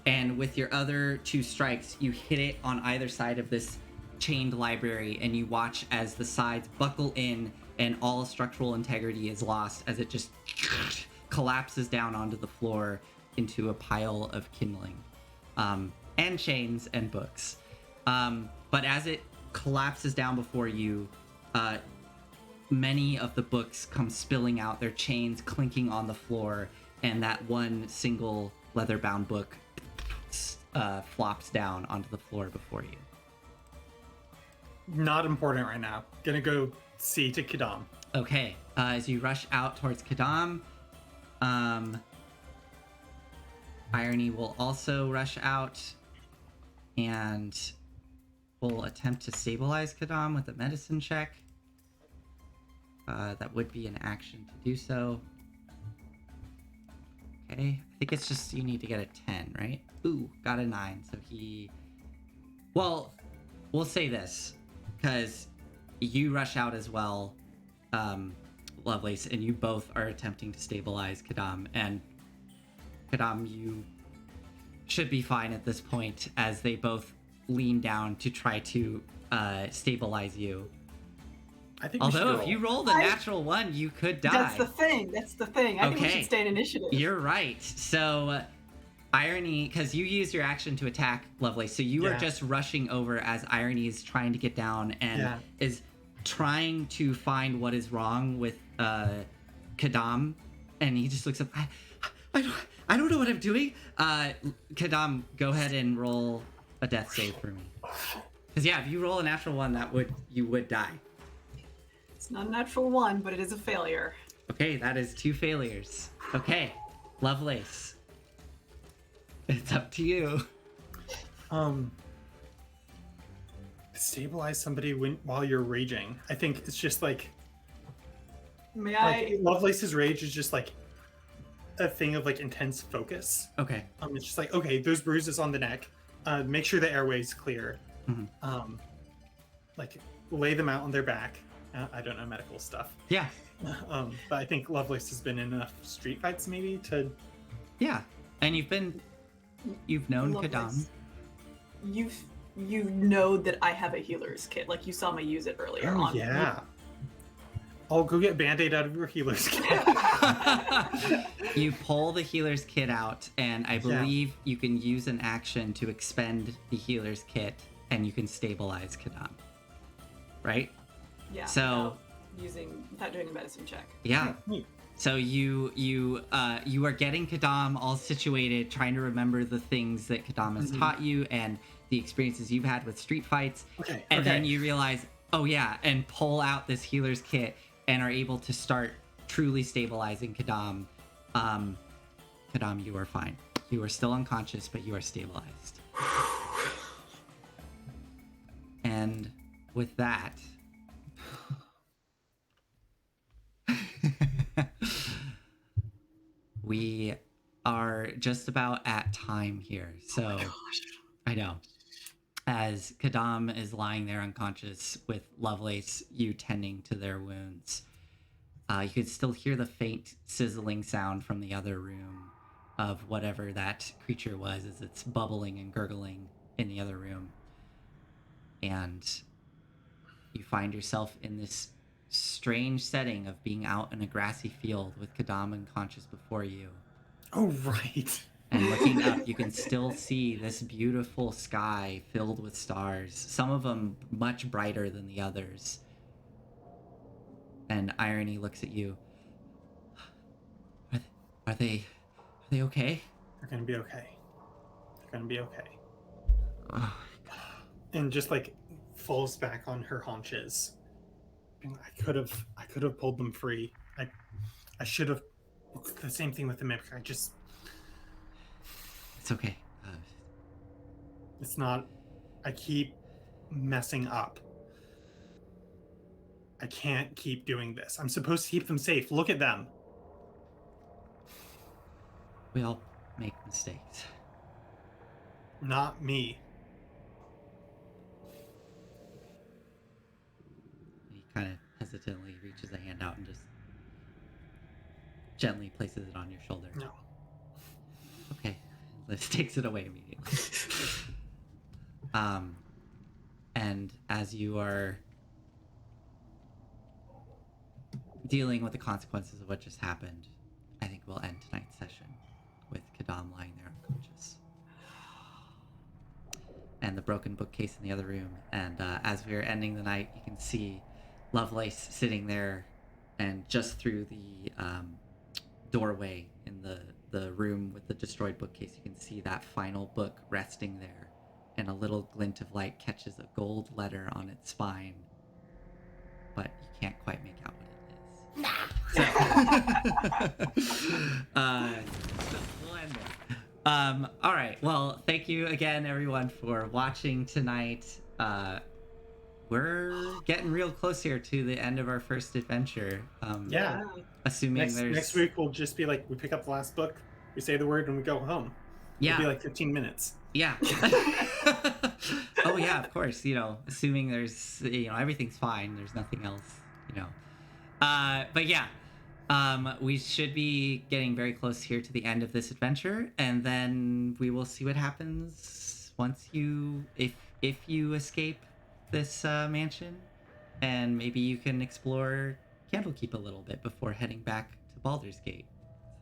[SPEAKER 1] And with your other 2 strikes, you hit it on either side of this chained library, and you watch as the sides buckle in and all structural integrity is lost as it just collapses down onto the floor into a pile of kindling. And chains and books. But as it collapses down before you, many of the books come spilling out, their chains clinking on the floor, and that one single leather-bound book flops down onto the floor before you.
[SPEAKER 3] Not important right now. Gonna go see to Quidam.
[SPEAKER 1] Okay, as you rush out towards Quidam, Irony will also rush out and will attempt to stabilize Quidam with a medicine check. That would be an action to do so. Okay, I think it's just you need to get a 10, right? Ooh, got a 9. So he... Well, we'll say this, because you rush out as well, Lovelace, and you both are attempting to stabilize Quidam. And Quidam, you should be fine at this point as they both lean down to try to stabilize you.
[SPEAKER 3] I think
[SPEAKER 1] Although if you roll the natural 1, you could die.
[SPEAKER 2] That's the thing. I think we should stay in initiative.
[SPEAKER 1] You're right. So, Irony, because you used your action to attack Lovelace, so you are just rushing over as Irony is trying to get down and is trying to find what is wrong with Quidam, and he just looks up. I don't know what I'm doing. Quidam, go ahead and roll a death save for me. Because if you roll a natural 1, you would die.
[SPEAKER 2] It's not a natural 1, but it is a failure.
[SPEAKER 1] Okay, that is 2 failures. Okay, Lovelace, it's up to you.
[SPEAKER 3] Stabilize somebody while you're raging. I think it's just like...
[SPEAKER 2] May
[SPEAKER 3] Lovelace's rage is just like a thing of like intense focus.
[SPEAKER 1] Okay.
[SPEAKER 3] It's just like, okay, those bruises on the neck. Make sure the airway's clear.
[SPEAKER 1] Mm-hmm.
[SPEAKER 3] Like lay them out on their back. I don't know medical stuff.
[SPEAKER 1] Yeah.
[SPEAKER 3] But I think Lovelace has been in enough street fights maybe to...
[SPEAKER 1] Yeah, and you've known
[SPEAKER 2] Lovelace.
[SPEAKER 1] Quidam.
[SPEAKER 2] You know that I have a healer's kit. Like you saw me use it earlier on.
[SPEAKER 3] Yeah. I'll go get Band-Aid out of your healer's kit.
[SPEAKER 1] You pull the healer's kit out, and I believe you can use an action to expend the healer's kit, and you can stabilize Quidam. Right?
[SPEAKER 2] Yeah.
[SPEAKER 1] So
[SPEAKER 2] without doing a medicine check.
[SPEAKER 1] Yeah. So you are getting Quidam all situated, trying to remember the things that Quidam has taught you and the experiences you've had with street fights. And then you realize, and pull out this healer's kit and are able to start truly stabilizing Quidam. Quidam, you are fine. You are still unconscious, but you are stabilized. And with that... we are just about at time here. So I know. As Quidam is lying there unconscious with Lovelace, you tending to their wounds, you could still hear the faint sizzling sound from the other room of whatever that creature was as it's bubbling and gurgling in the other room. And you find yourself in this strange setting of being out in a grassy field with Quidam unconscious before you.
[SPEAKER 3] Oh, right.
[SPEAKER 1] And looking up, you can still see this beautiful sky filled with stars, some of them much brighter than the others. And Irony looks at you. Are they okay?
[SPEAKER 3] They're gonna be okay. They're gonna be okay.
[SPEAKER 1] Oh.
[SPEAKER 3] And just like falls back on her haunches. I could have pulled them free. I should have. The same thing with the mimic. It's
[SPEAKER 1] okay.
[SPEAKER 3] It's not. I keep messing up. I can't keep doing this. I'm supposed to keep them safe. Look at them.
[SPEAKER 1] We all make mistakes.
[SPEAKER 3] Not me.
[SPEAKER 1] He kind of hesitantly reaches a hand out and just gently places it on your shoulder.
[SPEAKER 3] No.
[SPEAKER 1] Okay. Liz takes it away immediately. And as you are dealing with the consequences of what just happened, I think we'll end tonight's session with Quidam lying there unconscious. And the broken bookcase in the other room. And as we are ending the night, you can see Lovelace sitting there, and just through the doorway in the room with the destroyed bookcase, you can see that final book resting there, and a little glint of light catches a gold letter on its spine, but you can't quite make out what it is. So, we'll end there. All right. Well, thank you again, everyone, for watching tonight. we're getting real close here to the end of our first adventure.
[SPEAKER 3] Yeah.
[SPEAKER 1] Assuming
[SPEAKER 3] Next week will just be like we pick up the last book, we say the word, and we go home.
[SPEAKER 1] Yeah.
[SPEAKER 3] It'll be like 15 minutes.
[SPEAKER 1] Yeah. Oh yeah, of course. Assuming there's everything's fine. There's nothing else. But yeah. We should be getting very close here to the end of this adventure, and then we will see what happens once if you escape this mansion, and maybe you can explore Candlekeep a little bit before heading back to Baldur's Gate.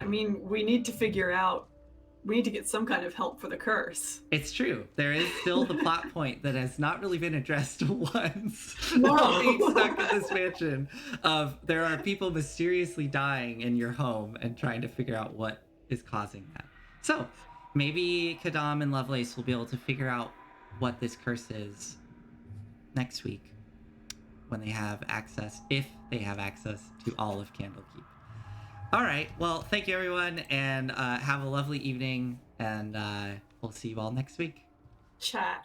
[SPEAKER 2] I mean, we need to get some kind of help for the curse.
[SPEAKER 1] It's true. There is still the plot point that has not really been addressed once.
[SPEAKER 2] No.
[SPEAKER 1] Being stuck in this mansion of there are people mysteriously dying in your home and trying to figure out what is causing that. So maybe Quidam and Lovelace will be able to figure out what this curse is next week when they have access, if they have access to all of Candlekeep. All right. Well, thank you, everyone, and have a lovely evening, and we'll see you all next week.
[SPEAKER 2] Chat,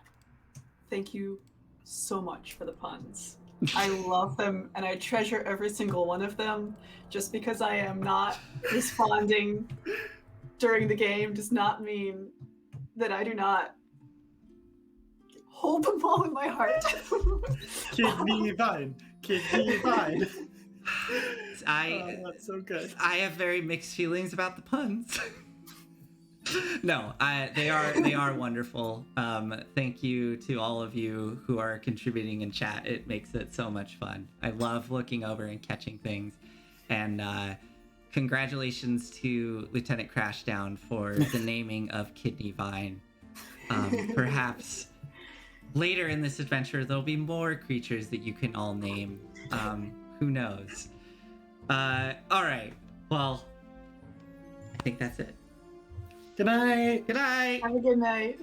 [SPEAKER 2] thank you so much for the puns. I love them, and I treasure every single one of them. Just because I am not responding during the game does not mean that I do not hold them all in my heart.
[SPEAKER 3] Kidney vine.
[SPEAKER 1] That's
[SPEAKER 3] so good.
[SPEAKER 1] I have very mixed feelings about the puns. No, they are wonderful. Thank you to all of you who are contributing in chat. It makes it so much fun. I love looking over and catching things. And congratulations to Lieutenant Crashdown for the naming of Kidney Vine. Perhaps later in this adventure, there'll be more creatures that you can all name. Who knows? All right. Well, I think that's it.
[SPEAKER 3] Good night.
[SPEAKER 1] Good night.
[SPEAKER 2] Have a good night.